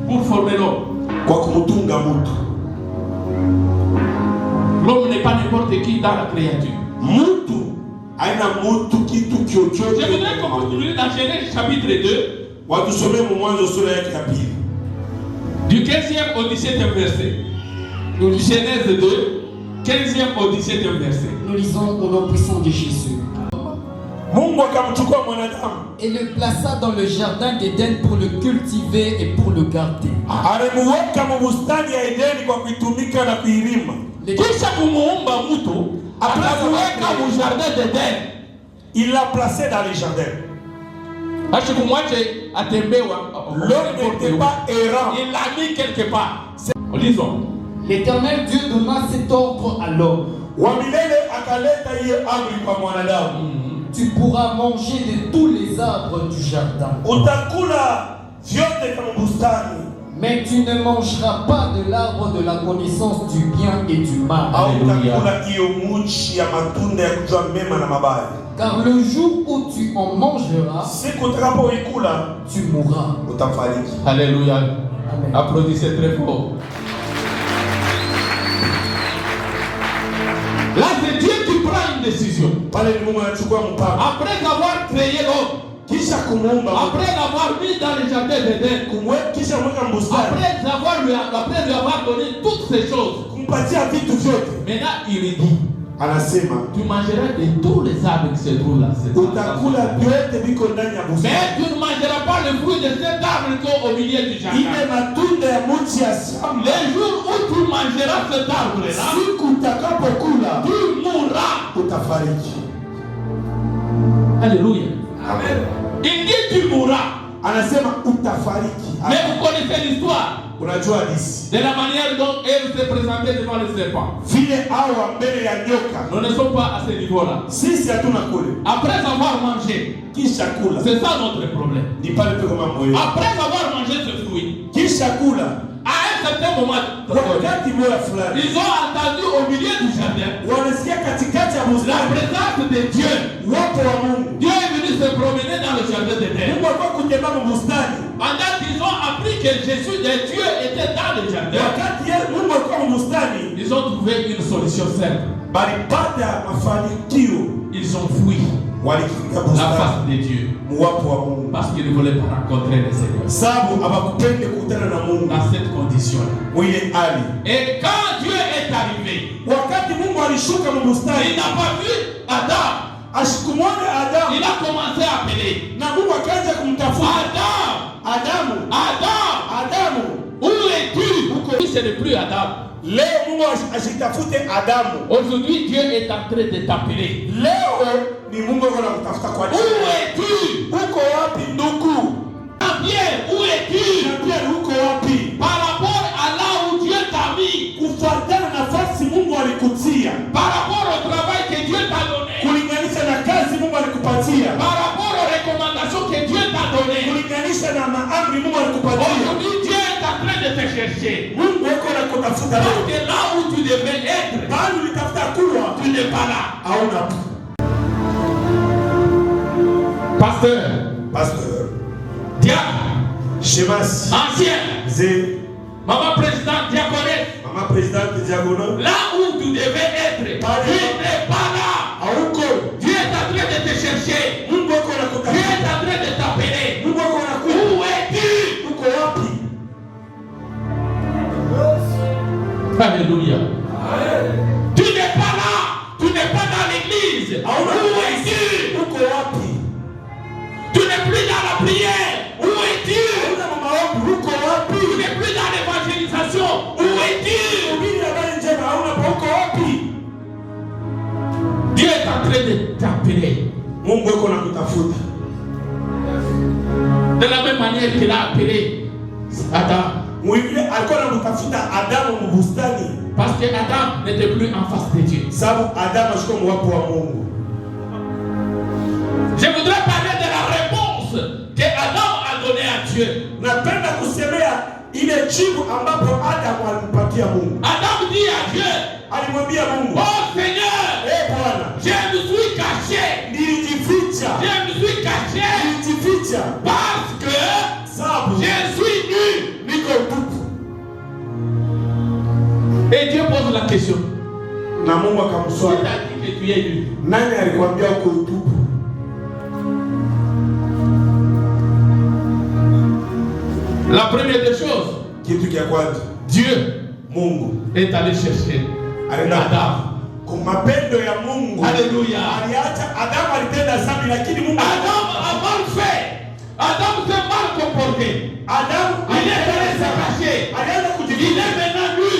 pour former l'homme. kwa kumtunga mtu. L'homme n'est pas n'importe qui dans la créature. Mtu aina mtu kitu Je chochote. voudrais qu'on continue dans Genèse chapitre 2, Watusomee Mwanzo sura yake ya pili du 15e au 17e verset. Genèse 2, 15e au 17e verset. Nous lisons au nom puissant de Jésus. Mungu Mungu akamchukua mwanadamu et le plaça dans le jardin d'Éden pour le cultiver et pour le garder. alimuweka mubustani ya Edeni kwa kuitumika na kuilima. Kisha kumuumba mtu akamuweka mu jardin d'Eden. Il l'a placé dans les jardins. Asikumwache atembewa. L'homme n'était pas errant. Il l'a mis quelque part. Lisons. L'Éternel Dieu donna cet ordre à l'homme. Wa milele akaleta hiyo amri kwa mwanadamu. Tu pourras manger de tous les arbres du jardin. Utakula vyote kama bustani. Mais tu ne mangeras pas de l'arbre de la connaissance du bien et du mal. Au utakula hiyo mchi ya matunda ya kujua mema na mabaya. Car le jour où tu en mangeras, Siku utakapoikula tu mourras. utafariki. Alléluia. Amen. Applaudissez très fort. Là, c'est Dieu qui prend une décision. Pale ni Mungu anachukua mpango. Après avoir créé l'homme, Kisha kumuumba, après l'avoir mis dans le jardin d'Éden, kisha mweka mbustani, après lui avoir donné toutes ces choses, kumpatia vitu vyote. maintenant il lui dit, Anasema tu mangeras de tous les arbres qui se trouvent là. utakula vyote viko ndani ya bustani. Mais tu ne mangeras pas le fruit de cet arbre qui est au milieu du jardin. Ile matunda ya mti ya shamba. Les jours où tu mangeras cet arbre-là, Siku utakapokula tu mourras. utafariki. Alléluia. Amen. Il dit tu mourras. Anasema utafariki. Mais vous connaissez l'histoire Unajua hadithi. de la manière dont elle s'est présentée devant le serpent. Vile hawa mbele ya nyoka. Nous ne sommes pas à ce niveau-là. Sisi hatuna kule. Après avoir mangé, Kisha kula. c'est ça notre problème. Ni pale peko mambo yetu. Après avoir mangé ce fruit, Kisha kula. à un certain moment, Wakati moja fulani. ils ont entendu au milieu du jardin Wanasikia katikati ya la bustani. présence de Dieu. Wapo wa Mungu. Dieu est venu se promener dans le jardin d'Éden. Mungu alikuwa kutembea bustani. Pendant qu'ils ont appris que Jésus de Dieu était dans le jardin, Wakati yeye Mungu alikuwa bustani, ils ont trouvé une solution simple. balipata mafanikio. Ils ont fui Walikimbia la bustani. face de Dieu Muwapo wa Mungu. parce qu'ils ne voulaient pas rencontrer le Seigneur Sababu abakupende kukutana na Mungu. dans cette condition-là. Mwile ali. Et quand Dieu est arrivé, Wakati Mungu alishuka il mbustani, n'a pas vu Adam. asikumwone Adamu. Il a commencé à appeler Na Mungu akaanza kumtafuta. Adam, Adamu, Adam, où es-tu? Ce n'est plus Adam. leo Mungu ashitafute Adamu. Aujourd'hui, Dieu est en train de t'appeler. Leo ni Mungu yuko anakutafuta kwa Où jina. es-tu? Uko wapi ndugu? Pierre, où es-tu? Na pia uko wapi? Par rapport à là où Dieu t'a mis, Kufuatana na nafasi Mungu alikutia. par rapport au travail que Dieu t'a donné, Kulinganisha na kazi Mungu alikupatia. par rapport aux recommandations que Dieu t'a données. Kulinganisha na maamri Mungu alikupatia. Aujourd'hui, Dieu est en train de te chercher. Mungu yuko anakutafuta Parce leo. que là où tu devais être, Bali ulitafuta kuwa tu n'es pas là. hauna. Pasteur, Diable, Shemasi, ancien, Zé, maman présidente, diaconesse, Maman présidente diagonale, là où tu devais être, tu n'es pas là. hauko. Dieu est en train de te chercher. Mungu yuko Dieu anakutafuta. est en train de t'appeler. Mungu yuko anakuja. Où es-tu? Uko wapi? Alléluia. Tu n'es pas là. Tu n'es pas dans l'église. Hauna. Où es-tu? Uko wapi? Tu n'es plus dans la prière. Où es-tu? Hauna maombi. Uko wapi? Tu n'es plus dans l'évangélisation. Où es-tu? Ubiri habari njema. Hauna pa. Uko wapi? Dieu est en train de t'appeler. Mungu yuko anakutafuta. De la même manière qu'il a appelé Adam. Mwingine alikuwa anamtafuta Adamu mbustani. Parce que Adam n'était plus en face de Dieu. Sababu Adamu ashiko mwapo wa Mungu. Je voudrais parler de la réponse que Adam a donnée à Dieu. Napenda kusemea ile jibu ambapo Adamu alimpatia Mungu. Adam dit à Dieu, Alimwambia Mungu, oh Seigneur, Bwana, je me suis caché. nilijificha. Je me suis caché Nilijificha parce que sababu je suis nu. niko tupu. Et Dieu pose la question. Na Mungu Qui akamswali, t'a dit que tu es nu? nani alikwambia uko tupu? La première des choses, Kitu kia kwanza, Dieu Mungu est allé chercher alienda Adam Kwa mapendo ya Mungu. Alléluia. Aliacha Adamu alitenda dhambi lakini Mungu Adam a mal fait. Adam s'est mal comporté. Adamu Il est allé se cacher. alianza Il kujificha. est maintenant nu.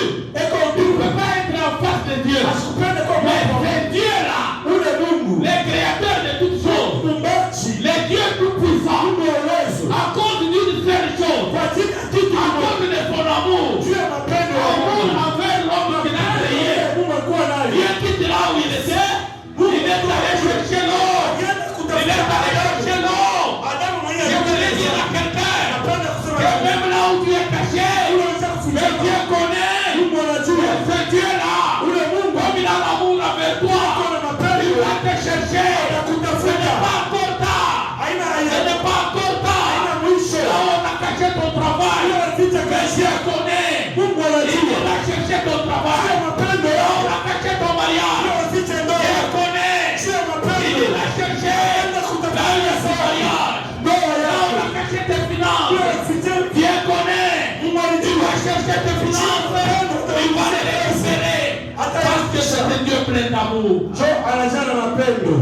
Eko Il ne ndugu. peut pas être en face de Dieu. Asikupende kwa Mais Mungu. c'est Dieu là, Ule Mungu. le créateur de toutes choses, Muumbaji. le Dieu tout-puissant, Mungu wa uwezo. à cause d'une seule chose, Kwa ajili ya kitu à kimoja. cause de son amour, Juu ya mapendo ya amour Mungu. envers l'homme qu'il a créé. Mungu alikuwa naye. Dieu quitte là où il était, il est allé chercher l'homme. Alienda Il kutafuta est allé chercher l'homme. Adamu mwenyewe. Je voulais dire à quelqu'un Anapenda kusema que même là où tu es caché, mais Dieu connaît. Mungu anajua. Et ce Dieu là, comme il a l'amour avec toi, il va te chercher. Ce n'est pas encore tard. Haina Ce haya. n'est pas encore tard. Haina mwisho. Là où on a caché ton travail, mais Dieu connaît. Mungu Il anajua. a cherché ton travail. Mapendo Là où yao. on a caché ton mariage, Fiche Dieu ndoa. connaît. Sio mapendo. Il a cherché. Là où il y a ton mariage, Ndoa là où on yao. a caché tes finances, Fiche. Dieu connaît. Mungu alijua. Il va chercher tes finances. Il va les récupérer. Parce que c'est un Dieu plein d'amour. Jo anajaa na mapendo.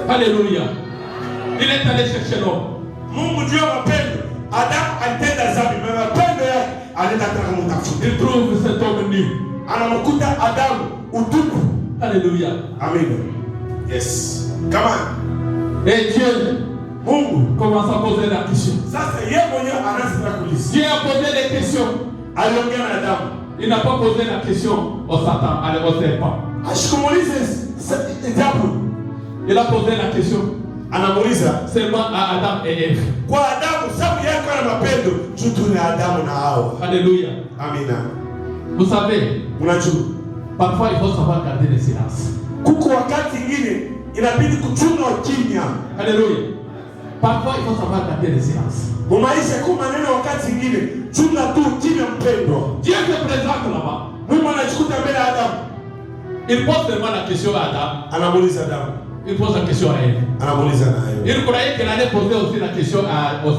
Alléluia. Il est allé chercher l'homme. Mungu juu ya mapendo. Adamu alitenda dhambi, na mapendo yake alienda kutaka kumtafuta. Il trouve cet homme nu. Anamkuta Adamu utupu. Alléluia. Amen. Yes. Come on. Et Dieu Mungu commence à poser la question. sasa yeye mwenyewe anaanza kuuliza. Dieu a posé des questions. Aliongea na Adamu. Il n'a pas posé la question au Satan, au serpent. Ashikumulize jambo. Il a posé la question Anamuuliza seulement à Adam et Ève. kwa Adamu, sababu yeye kwa na mapendo juu tu na Adamu na Hawa. Alléluia. Amina. Vous savez, Unajua parfois il faut savoir garder le silence. kuko wakati ingine inabidi kuchunga ukimya. Alléluia. Parfois il faut savoir garder le silence. Mumaisha kwa maneno wakati ingine chunga tu ukimya mpendwa. Dieu se présente là-bas. Mungu anachikuta mbele ya Adamu. Il pose seulement la question à Adam. Anamuuliza Adamu. Il pose la question à Ève. Anamuuliza naye. Il croyait qu'il allait poser aussi la question au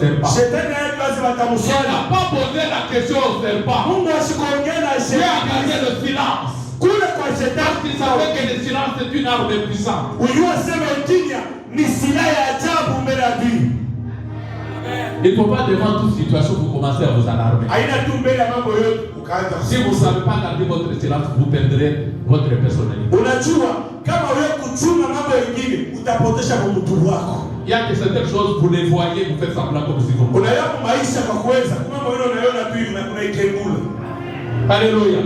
serpent. Shetani naye lazima Il atamuswali. n'a pas posé la question au serpent. Mungu asikuongea na Dieu a shetani. gardé le silence. Kule kwa Parce shetani qu'il savait que le silence est une arme puissante. ujua sema ukimya ni silaha ya ajabu mbele ya adui. Il ne faut pas devant toute situation vous commencer à vous alarmer. Haina tu mbele ya mambo yote ukaanza. Si vous ne savez pas garder votre silence, vous perdrez votre personnalité. Unajua kama wewe kuchunga mambo mengine utapotesha mtu wako. Il y a que certaines choses, vous les voyez, vous faites semblant comme si vous ne Unayapo maisha kwa kuweza mambo yote unayoona tu hivi na unaikengula. Alléluia.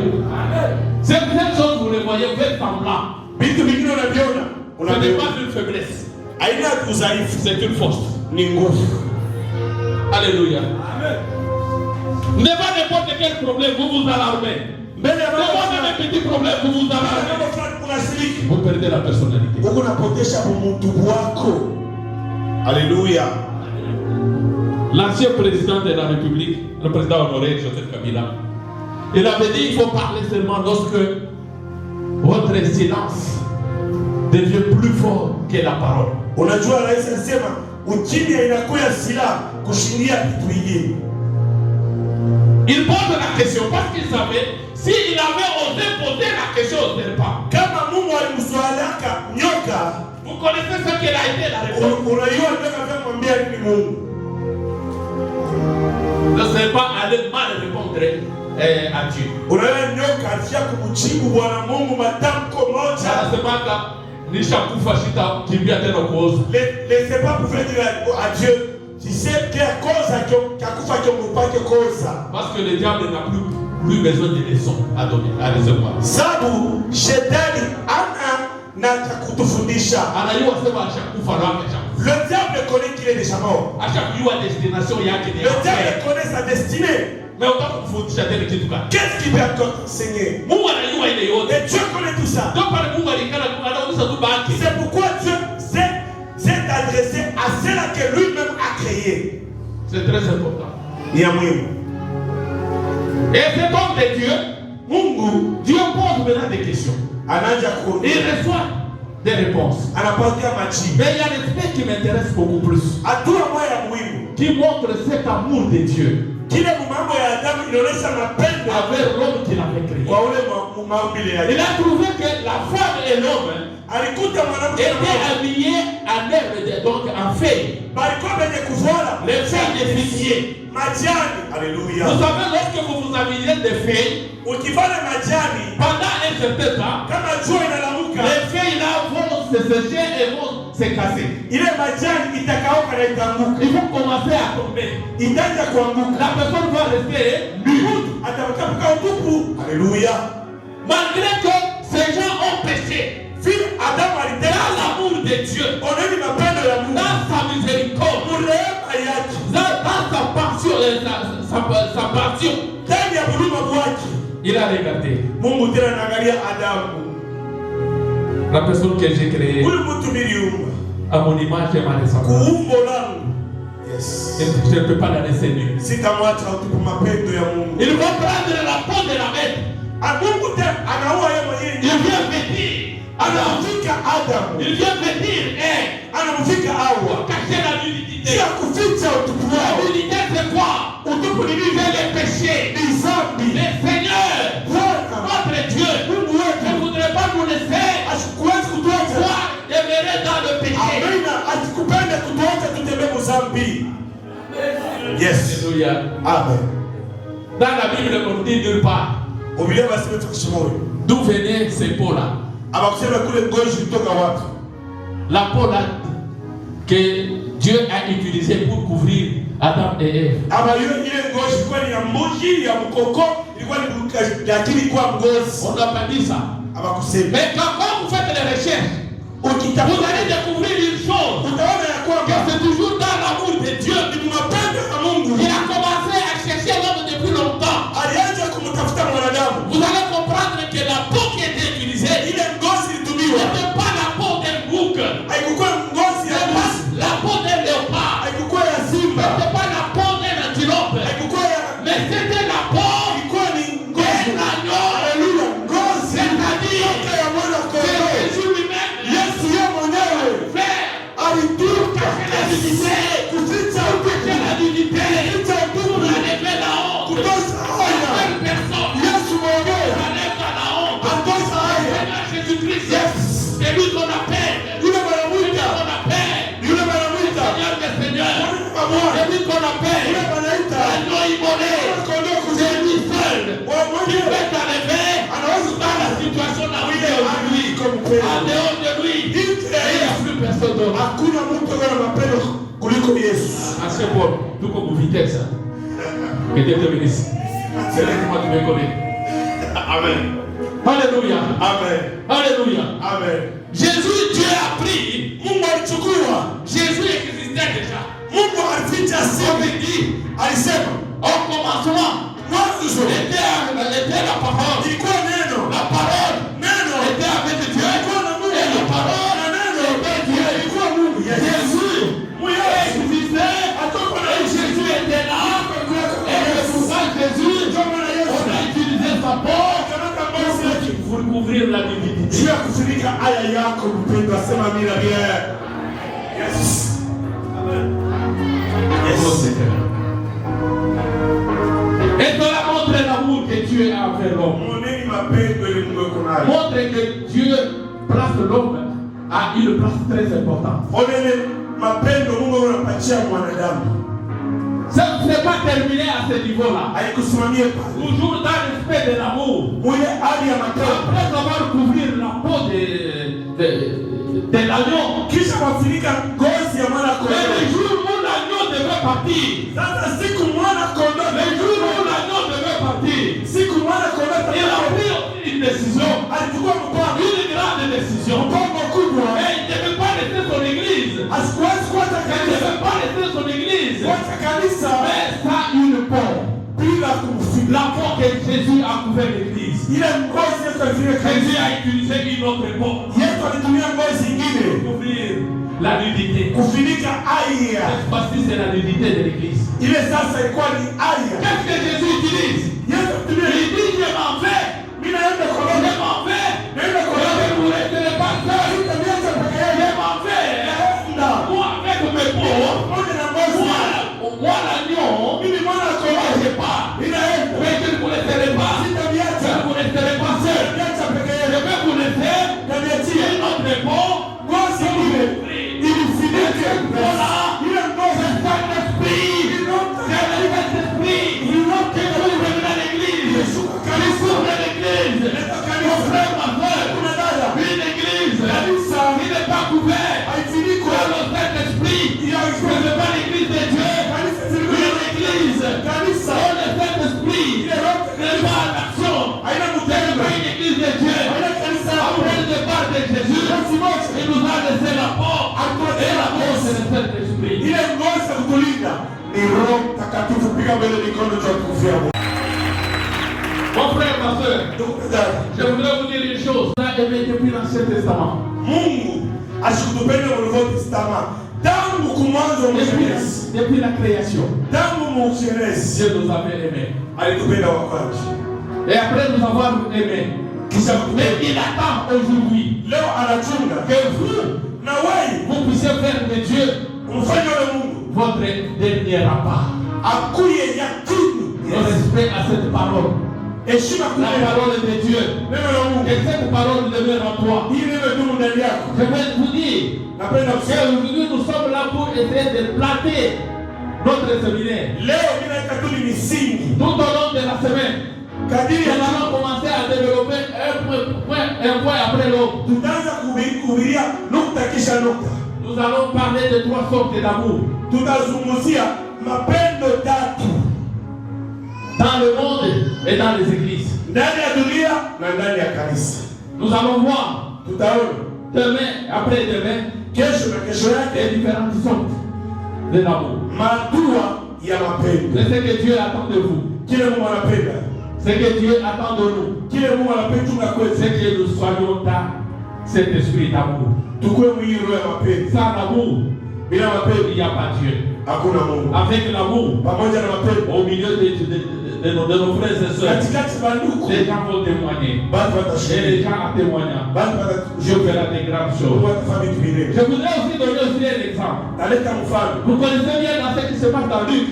Certaines choses, vous les voyez, vous faites semblant. Vitu vingine unaviona Ce n'est unaviona. pas une faiblesse, Haina udhaifu, c'est une force. ni nguvu. Alléluia. Devant n'importe quel problème, vous vous alarmez. Mbele ya Devant mambo même un petit problème, vous vous alarmez. mambo fulani unashiriki. Vous perdez la personnalité. Mungu unapotesha mtu wako. Haleluya. L'ancien président de la République, le président honoré Joseph Kabila, il avait dit qu'il faut parler seulement lorsque votre silence devient plus fort que la parole. Unajua rais anasema ukimya inakuwa silaha kushindia kitu kingine. Il pose la question parce qu'il savait s'il avait osé poser la question au serpent. Kama Mungu alimswalaka nyoka, Vous connaissez ce qu'elle a été la réponse. unaiona nyoka vya mwambia nini Mungu? Le serpent allait mal répondre à Dieu. Unaona nyoka atia kumjibu Bwana Mungu matamko moja. Anasemaka nishakufa sitakimbia tena kuoza. Laissez pas pouvoir dire à Dieu, tu sais quelle cause a kufa kiongopake kosa. Parce que le diable n'a plus besoin de leçons à donner, à recevoir. Sabu shetani ana na kutufundisha. Anajua sema ashakufa lake ashakufa. Le diable connaît qu'il est déjà mort. Ashajua destination yake ni Le diable yapi. connaît sa destinée. Mais utakufundisha tena kitu gani? Qu'est-ce qui peut encore enseigner? Mungu anajua ile yote. Et Dieu connaît tout ça. Ndio pale Mungu alikana anauliza tu baki. C'est pourquoi Dieu s'est adressé à cela que lui-même a créé. C'est très important. Ni ya muhimu. Et cet homme de Dieu, Mungu Dieu pose maintenant des questions. anaanza Il kuuliza, reçoit des réponses. anapatia majibu. Mais il y a l'aspect qui m'intéresse beaucoup plus, Hatua moja ya muhimu qui montre cet amour de Dieu. kile mambo ya Adamu inaonyesha mapendo avec l'homme qu'il avait créé. kwa ule maumbile yake. Il a trouvé que la femme et l'homme Alikuta mwanamke étaient habillés en herbe, donc en feuilles. balikuwa benye kuvola Les feuilles de figuier. majani. Alléluia. Vous savez, lorsque vous vous habillez des feuilles, Ukivale majani pendant un certain temps, kama jua inalamuka, les feuilles là vont se sécher et vont se casser. ile majani itakauka na itaanguka, Ils vont commencer à tomber. itaanza kuanguka, La personne va rester nue. atakapoka utupu. Alléluia. Malgré que ces gens ont péché, Vile Adamu dans alitenda l'amour de Dieu, oneni mapendo ya Mungu, dans sa miséricorde, murehema yake, dans sa passion, sa passion, ndani ya huruma bwake, il a regardé Mungu tena anaangalia Adamu, la personne que j'ai créée huyu mtu niliumba à mon image et ma ressemblance. kuumbo langu. Yes. Je ne peux pas la laisser nue. Sitamwacha utupu mapendo ya Mungu. Il va prendre la peau de la bête. Mungu tena anaua yeye mwenyewe. Il vient vêtir. Anamfika Adamu. Il vient vêtir Anamfika Hawa. pour cacher la nudité. Kia kuficha utupu La wao. nudité c'est quoi? Utupu ni nini? C'est les péchés. Ni dhambi. Le Seigneur, Bwana notre Dieu, Mungu ne wetu voudrait pas nous laisser asikuwezi kutuacha. voir demeurer dans le péché. Amina, asikupende kutuacha tutembee muzambi. Yes. Alléluia. Amen. Dans la Bible, on dit nulle part Biblia basema tukisema huyo. d'où venaient ces peaux-là. Abakusema kule ngozi kutoka wapi? La peau là que Dieu a utilisée pour couvrir Adam et Ève. Ama hiyo ile ngozi ilikuwa ni ya mbuzi ya mkoko, ilikuwa ni lakini ilikuwa ngozi. On n'a pas dit ça. Abakusema. Mais quand vous faites les recherches, vous Ukitafuta allez découvrir une chose. utaona ya Que kwamba c'est toujours dans l'amour de Dieu. ni mapendo ya Mungu. Il a commencé à chercher l'homme depuis longtemps. Alianza kumtafuta mwanadamu. Vous allez comprendre que la peau qui était utilisée Ile ngozi ilitumiwa. n'était pas la peau d'un bouc. Haikuwa ngozi ya C'était pas mbuzi. la peau d'un léopard. Haikuwa ya simba. C'était pas la peau d'un antilope. Haikuwa ya Mais c'était la peau ilikuwa ni ngozi. d'un agneau. Haleluya. Ngozi. C'est-à-dire Toka ya mwana que kondoo. Jésus lui-même Yesu yeye mwenyewe fait alitupa cacher la nudité. kuficha Cacher la nudité. kuficha Pour utupu. enlever la honte. Kutosha haya. Seule personne Yesu mwenyewe enlève la honte. atosha haya. Seigneur Jésus-Christ, c'est lui qu'on appelle. Yule C'est lui wanamwita. qu'on appelle. Yule wanamwita. Seigneur des seigneurs. Pamoja. C'est lui qu'on appelle. Yule wanaita. L'agneau immolé. Kondoo C'est kuzini. lui seul Wa qui mwenyewe. peut t'enlever dans la situation là où il est aujourd'hui. En dehors de lui, il n'y a plus personne d'autre. Hakuna mtu ana mapendo kuliko Yesu. À ce point, tout comme vous vitesse. Que Dieu te bénisse. C'est là que moi tu me connais. Amen. Alléluia. Amen. Alléluia. Amen. Jésus, Dieu a pris. Mungu alichukua. Jésus existait déjà. Mungu alificha On siri. me dit, Alisema au commencement, mwanzo était la parole. ilikuwa neno. La parole Neno était avec Dieu. ilikuwa na Mungu. Et la parole Na neno était Dieu. ilikuwa Mungu. Jésus existait. Atoka na Et Jésus était là. Et c'est pour ça Jésus, on a utilisé sa peau pour couvrir la divinité. juu ya kufunika aya yako mpendwa, sema amina bien. Yes. Oh Seigneur. Et cela montre l'amour que Dieu a envers l'homme. Muoneni mapendo ili Mungu yuko nayo. Montre que Dieu place l'homme à une place très importante. Oneni mapendo Mungu anapatia mwanadamu. Ce n'est pas terminé à ce niveau-là. Haikusimamie pale. Toujours dans l'aspect de l'amour. Mwenye hali ya mapendo. Après avoir couvert la peau de l'agneau, Kisha wafunika ngozi ya mwana mais le kondoo. jour où l'agneau devait partir, Sasa siku mwana kondoo, le jour où l'agneau devait partir, siku mwana kondoo il a pris une décision, alichukua mpango. une grande décision. Mpango kubwa. Mais il ne devait pas laisser son église. Asikuwezi kuacha Il ne kanisa. devait pas laisser son église. Kuacha kanisa Mais ça, une peau. bila kumfunika. La peau que Jésus a couvert l'église. Ile ngozi Yesu alifunika kanisa. Jésus a utilisé une autre peau Yesu alitumia ngozi pour ingine couvrir la nudité. kufunika aya. Cette fois-ci, c'est la nudité de l'église. Ile sasa ilikuwa ni aya. Qu'est-ce que Jésus utilise? Yesu alitumia Il dit, je m'en vais. mimi naenda kwa Je Baba. m'en vais. Naenda kwa Je Baba. ne vous laisserai pas seul. Sitamiacha peke Je yake. m'en vais. Naenda. Moi, avec mes peaux, Pamoja na ngozi. moi l'agneau, Mimi mwana kondoo. je kupiga mbele mikono tutakufia Mungu. Mon frère, ma soeur, je voudrais vous dire une chose. On a aimé depuis l'Ancien Testament. Mungu ashikutupenda mu Nouveau Testament. Tangu kumwanzo mwenyewe. Depuis la création. Tangu mwenyewe. Dieu nous avait aimés. Alitupenda wa kwanza. Et après nous avoir aimés. Mais il attend aujourd'hui Leo anachunga que vous, na wewe vous puissiez faire de Dieu votre dernier rapport. Akuye yakini. Le respect à cette parole. La parole de Dieu. Et cette parole demeure en toi. Je vais vous dire qu'aujourd'hui nous sommes là pour essayer de planter notre séminaire. Tout au long de la semaine, nous allons commencer à développer un point après l'autre. Nous allons parler de 3 sortes d'amour. Dans le monde et dans les églises. Nous allons voir demain, après-demain, les différentes sortes de l'amour. C'est ce que Dieu attend de vous. C'est ce que Dieu attend de nous. C'est que nous soyons dans cet esprit d'amour. Sans l'amour, il n'y a pas Dieu. Avec l'amour, au milieu de nos frères et sœurs, les gens vont témoigner. Et les gens en témoignant, je ferai des grandes choses. Je voudrais aussi donner un exemple. Vous connaissez bien dans ce qui se passe dans Luc.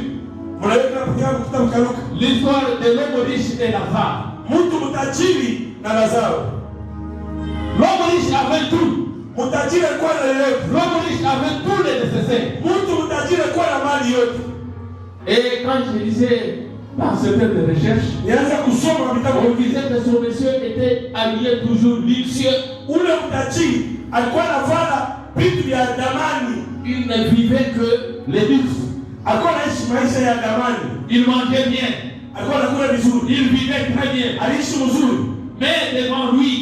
L'histoire de l'homme riche et Lazare. L'homme riche avait tout. L'homme riche avait tout le nécessaire. Et quand je lisais dans ce thème de recherche, on disait que son monsieur était habillé toujours luxueux. Il ne vivait que les luxes. Il mangeait bien. Il vivait très bien. Mais devant lui,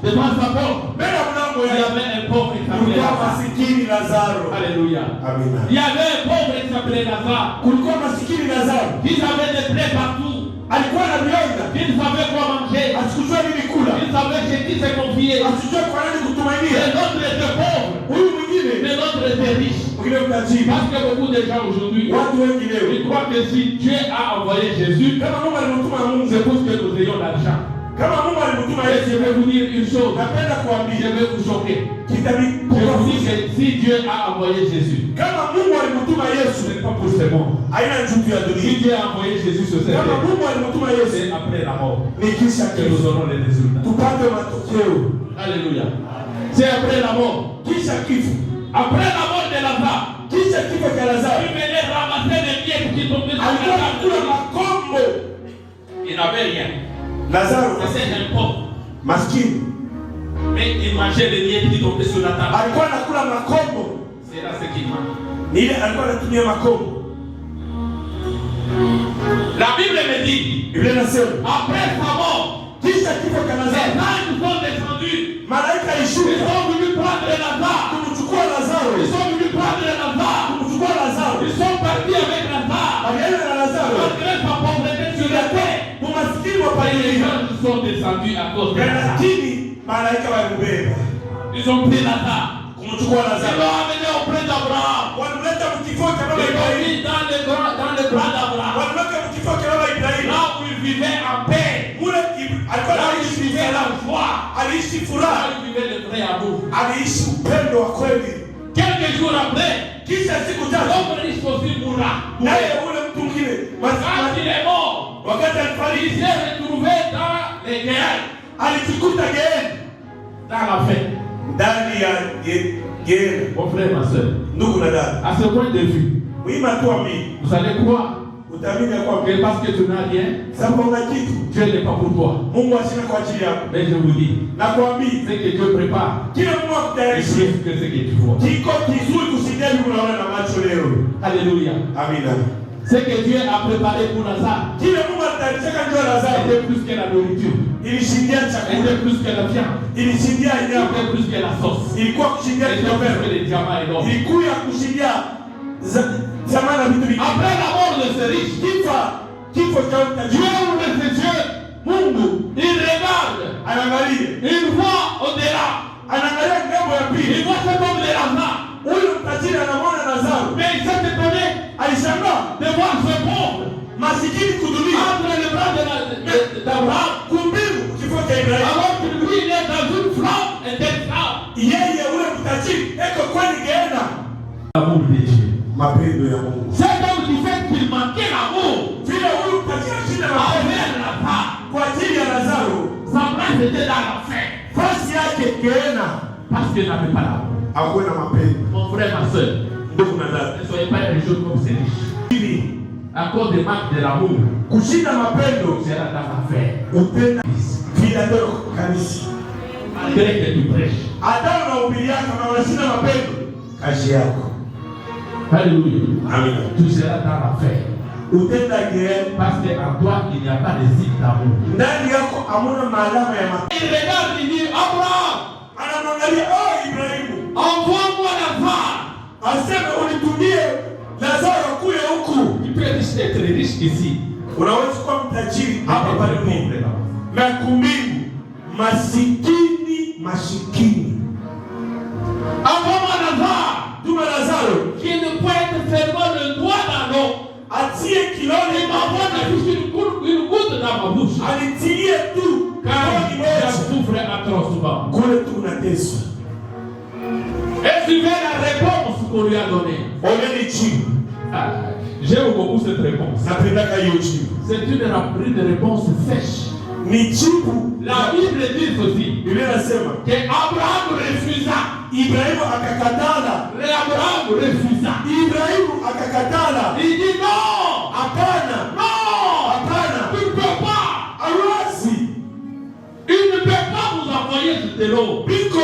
devant sa porte, il y avait un pauvre qui s'appelait Lazare. Alléluia. Il y avait un pauvre qui s'appelait Lazare. Qui avait des plaies partout. Il savait quoi manger. Il savait chez qui se confier. Et l'autre était pauvre. Mais l'autre était riche. Parce que beaucoup de gens aujourd'hui, ils croient que si Dieu a envoyé Jésus, c'est pour que nous ayons l'argent. Et je vais vous dire une chose, je vais vous choquer. Je vous dis que si Dieu a envoyé Jésus, ce n'est pas pour ce monde. Si Dieu a envoyé Jésus sur cette terre, c'est après la mort que nous aurons les résultats. Alléluia. C'est après la mort. Après la mort de Lazare, il venait ramasser les miettes qui tombaient sur la table. Il n'avait rien. C'était un pauvre. Mais il mangeait les miettes qui tombaient sur la table. C'est là ce qu'il mange. La Bible me dit, après sa mort, les anges sont descendus. Ils sont venus prendre Lazare. Ils sont venus prendre Lazare. Ils sont partis avec Lazare. Malgré sa pauvreté sur la terre. Les gens sont descendus à cause de Lazare. Ils ont pris Lazare. Ils l'ont amené auprès d'Abraham. Ils l'ont mis dans le bras d'Abraham. Là où il vivait en paix. Là où il vivait la joie. Là où il vivait le vrai amour. Quelques jours après, l'homme riche aussi mourra. Quand il est mort, il s'est retrouvé dans les guerres. Dans la fête. Mon frère, ma soeur, à ce point de vue, vous allez croire que parce que tu n'as rien, Dieu n'est pas pour toi. Mais je vous dis, ce que Dieu prépare, c'est plus que ce que tu vois. Alléluia. Ce que Dieu a préparé pour Lazare, c'était plus que la nourriture. C'était plus que la viande. C'était plus que la sauce. C'était plus que les diamants et l'or. zamani na vitu vingi. Après la mort de ce riche, Kifo cha mtajiri. Dieu ouvre ses yeux. Mungu Il regarde. anaangalia. Il voit au-delà. Anaangalia ngambo ya Il pili. voit cet homme de Lazare. Huyu mtajiri anamwona Lazaro. Mais il s'est étonné Alishangaa de voir ce pauvre masikini kudunia entre les bras d'Abraham. kumbimu kifo cha Ibrahimu. Alors que lui, il est dans une flamme intéressante. Yeye ule mtajiri eko kwani geena. L'amour de Dieu. Mapendo ya Mungu. Cet homme qui fait qu'il manquait l'amour Vile huyu mtajiri shida mapendo envers Lazare. kwa ajili ya Lazaro. Sa place était dans la fin. Fasi yake geena. Parce qu'il n'avait pas l'amour. Hakuwa na mapendo. Mon frère, ma soeur, Ndugu na dada. ne soyez pas les gens comme ces riches. Ili À cause des marques de l'amour, kushinda mapendo c'est là dans l'affaire. upenda vile ndio kanisa. Malgré que tu prêches. Hata unahubiriaka kama unashinda mapendo kazi yako. Alléluia. Amina. Tu seras dans l'affaire. Utenda geena. Parce qu'en toi, il n'y a pas de signe d'amour. Ndani yako hamuna maalama ya mapendo. Il regarde, il dit, Abraham, Anamwangalia Ibrahimu. envoie-moi Lazare. Aseme unitumie Lazaro kuye huku. Tu peux être riche ici. Unaweza kuwa mtajiri hapa Pas pale le Mungu. pauvre là-bas. Na kumbingu masikini. Envoie-moi Lazare, Tuma Lazaro qui ne peut être seulement le doigt dans l'eau. atie Il kiloni m'envoie une goutte dans ma bouche. alitie tu Car kiloni je moja. souffre atrocement. Kule tu unateswa. Et suivez la réponse qu'on lui a donnée. Oneni jibu. Ah, j'aime beaucoup cette réponse. Napendaka hiyo jibu. C'est une réponse sèche. Ni jibu. La Bible dit ceci, Biblia inasema que Abraham refusa. Ibrahimu akakatala. Abraham refusa. Ibrahimu akakatala. Il dit non, Hapana. non, Hapana. tu ne peux pas. Hawezi. Il ne peut pas vous envoyer de l'eau. Biko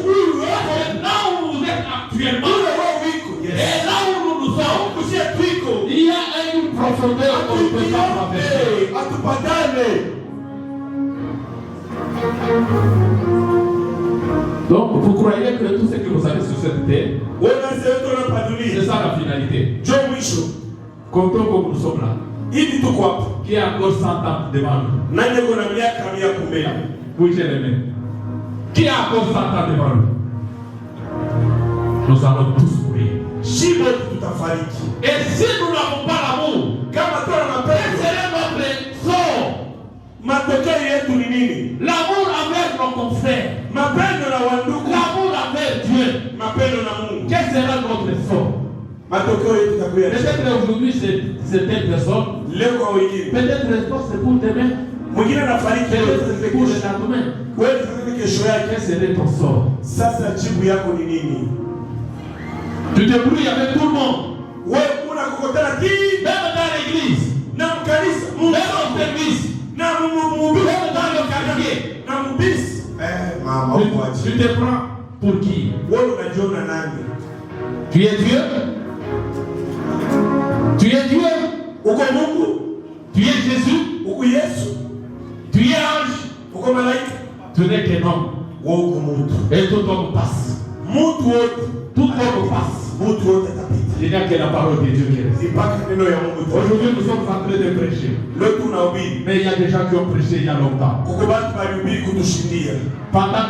huyu wako. Et là où vous êtes actuellement, Ule wao wiko. et là où nous sommes, Kusia twiko. il y a une profondeur qu'on ne peut pas traverser. Atupatane. Donc, vous croyez que tout ce que vous avez sur cette terre, c'est ça la finalité. Comptons comme nous sommes là. Qui a encore 100 ans devant nous. Oui, j'ai l'aimé. Qui a encore 100 ans devant nous. Nous allons tous mourir. Et si nous n'avons pas l'amour, quel serait notre sort? L'amour envers nos confrères. L'amour envers Dieu. Quel sera notre sort? Peut-être aujourd'hui c'est telle personne. Peut-être c'est pour demain. Peut-être c'est pour le lendemain. Quel serait ton sort? Tu te brouilles avec tout le monde. Même dans l'église. Même au service. Même dans le quartier. Tu te prends pour qui? Tu es Dieu? Tu es Dieu? Tu es Jésus? Tu es ange? Tu n'es qu'un homme. Et tout homme passe. Tout homme passe. Il n'y a que la parole de Dieu qui reste. Aujourd'hui, nous sommes en train de prêcher. Mais il y a des gens qui ont prêché il y a longtemps. Pendant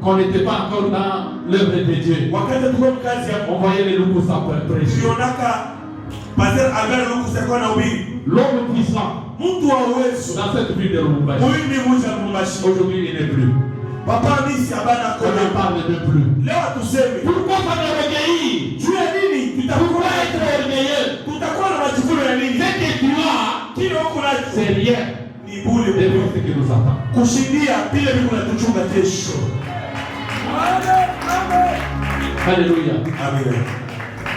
qu'on n'était pas encore dans l'œuvre de Dieu. On voyait les loups ça prêcher. L'homme puissant dans cette ville de Lubumbashi. Aujourd'hui, il n'est plus. On ne parle de plus. Pourquoi ça me recueillit? Pourquoi être orgueilleux? Ce que tu as, c'est rien. Devant ce qui nous attend. Alléluia.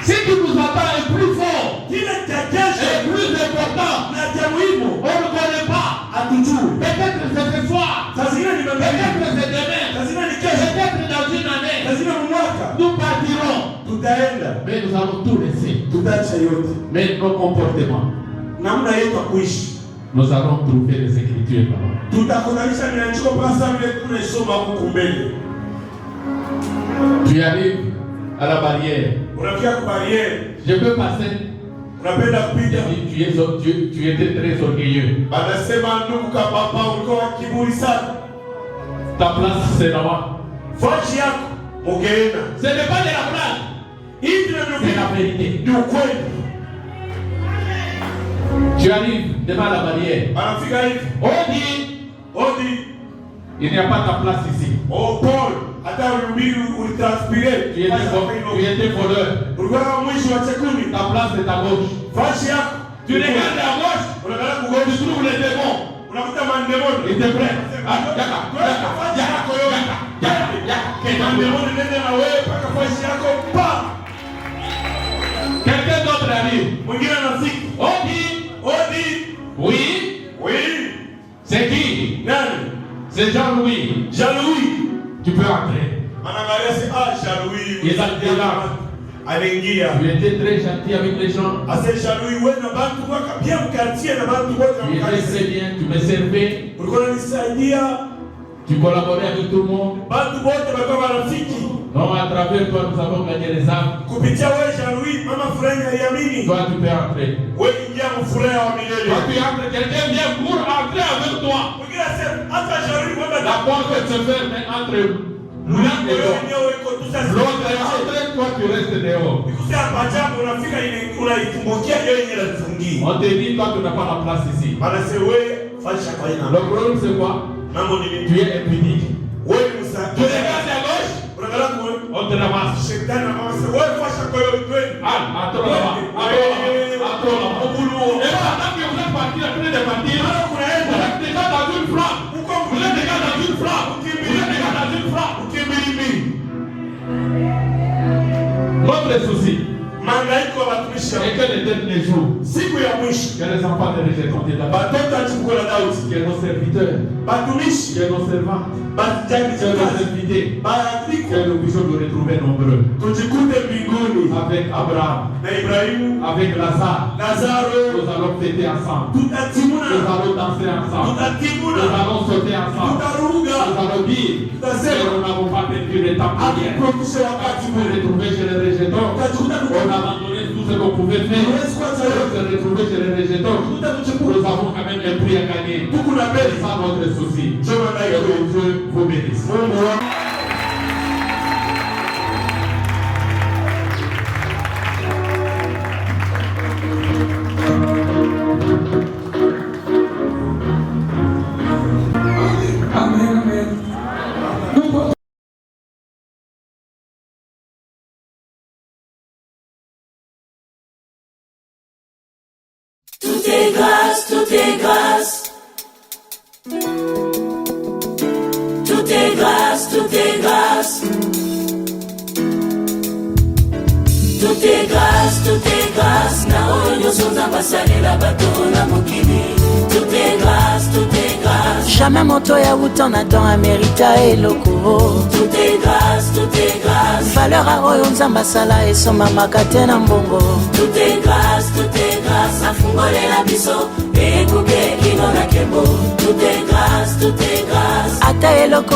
Ce qui nous attend est plus fort, est plus important. On ne connaît pas. Peut-être c'est ce soir, peut-être c'est demain, peut-être dans une année. Nous partirons, mais nous allons tout laisser. Mais nos comportements, nous allons trouver les Écritures là-bas. Tu arrives à la barrière. Je peux passer. Unapenda kupita. Tu étais très orgueilleux. Banasema ndugu kama papa ulikuwa kiburi sana. Ta place c'est là-bas. Fashi yako ugeenda. Ce n'est pas de la blague. C'est la vérité. Ni ukweli. Tu arrives devant la barrière. Anafika hivi. Odi. Il n'y a pas ta place ici. Oh Paul, hata ulitranspire. Tu étais voleur. Ulikuwa mwishi wa chakuni. Ta place est à gauche. Fashi yako. Tu regardes à gauche. Unaangalia kugeuka. Tu trouves les démons. Unakuta mandemoni. Il te prête. Mandemoni nende na wewe paka fashi yako pa. Quelqu'un d'autre arrive. Mwingine anafika. Odi. Oui. C'est qui? Nani? C'est Jean-Louis. Tu peux entrer. Anangalia si Jean-Louis. Il est là. Anaingia. Tu étais très gentil avec les gens. Ase Jean-Louis wewe na bantu kwa bien mkartie na bantu kwa Tu étais très bien, tu me servais. ulikuwa unanisaidia. Tu collaborais avec tout le monde. Bantu wote walikuwa marafiki. Non, à travers toi, nous avons gagné les âmes. Kupitia wewe Jean-Louis, mama fulani aliamini. Toi, tu peux entrer. Wewe ingia mfuraha wa milele. Toi, tu entres, quelqu'un vient pour entrer avec toi. Mwingine asema hata Jean-Louis wewe La porte se ferme entre nous mlango et toi. wenyewe uko tusa. L'autre est entré, toi, tu restes dehors. Ikusia pajabu unafika ile unaifungukia hiyo yenyewe inafungia. On te dit, toi, tu n'as pas la place ici. Anasema wewe fasha kwa ina. Le problème, c'est quoi? Mambo ni nini? Tu es impunique. Wewe msaidia. Tu regardes à gauche, Unaangalia kwa on te ramasse. shetani anasema wewe fasha kwa hiyo twende. Entre là-bas. Entre là-bas. Au boulot. Et pendant que vous êtes parti, en train de partir, vous êtes déjà dans une flamme. Vous êtes déjà dans une flamme. Vous êtes déjà dans une flamme. Notre souci, Mangaiko wa watumishi et que le dernier jour, siku ya mwisho que les enfants de rejetons de David, batoto achukua la Daudi, que nos serviteurs, batumishi que nos servants, batijani que nos kazi invités, baadhiko que nous puissions nous retrouver nombreux tujikute mbinguni avec Abraham, na Ibrahimu avec Lazare. Lazaro, Nous allons fêter ensemble. Nous tutatimuna allons danser ensemble. Nous tutatimuna allons sauter ensemble. Nous tutaruga allons dire que nous n'avons pas perdu le temps pour rien. akupropisha Quand wakati tu peux retrouver chez les rejetons, utajikuta on a abandonné tout ce qu'on pouvait faire. Pour se retrouver chez les rejetons, nous avons quand même un prix à gagner. C'est ça notre souci. Que Dieu vous bénisse. Tout est grâce, tout est grâce. Tout est grâce, tout est grâce. Tout est grâce, tout est grâce. Na oyo nyonso nzambe asalela bato na mokili. Tout est grâce, tout est grâce. Jamais moto ya wuta na don amerita eloko. Tout est grâce, tout est grâce. Valeur a oyo nzambe asala esomamaka te na mbongo. Tout est grâce, tout est grâce. Afungolela biso ekuke kino na kembo. Tout est grâce, tout est grâce. Ata eloko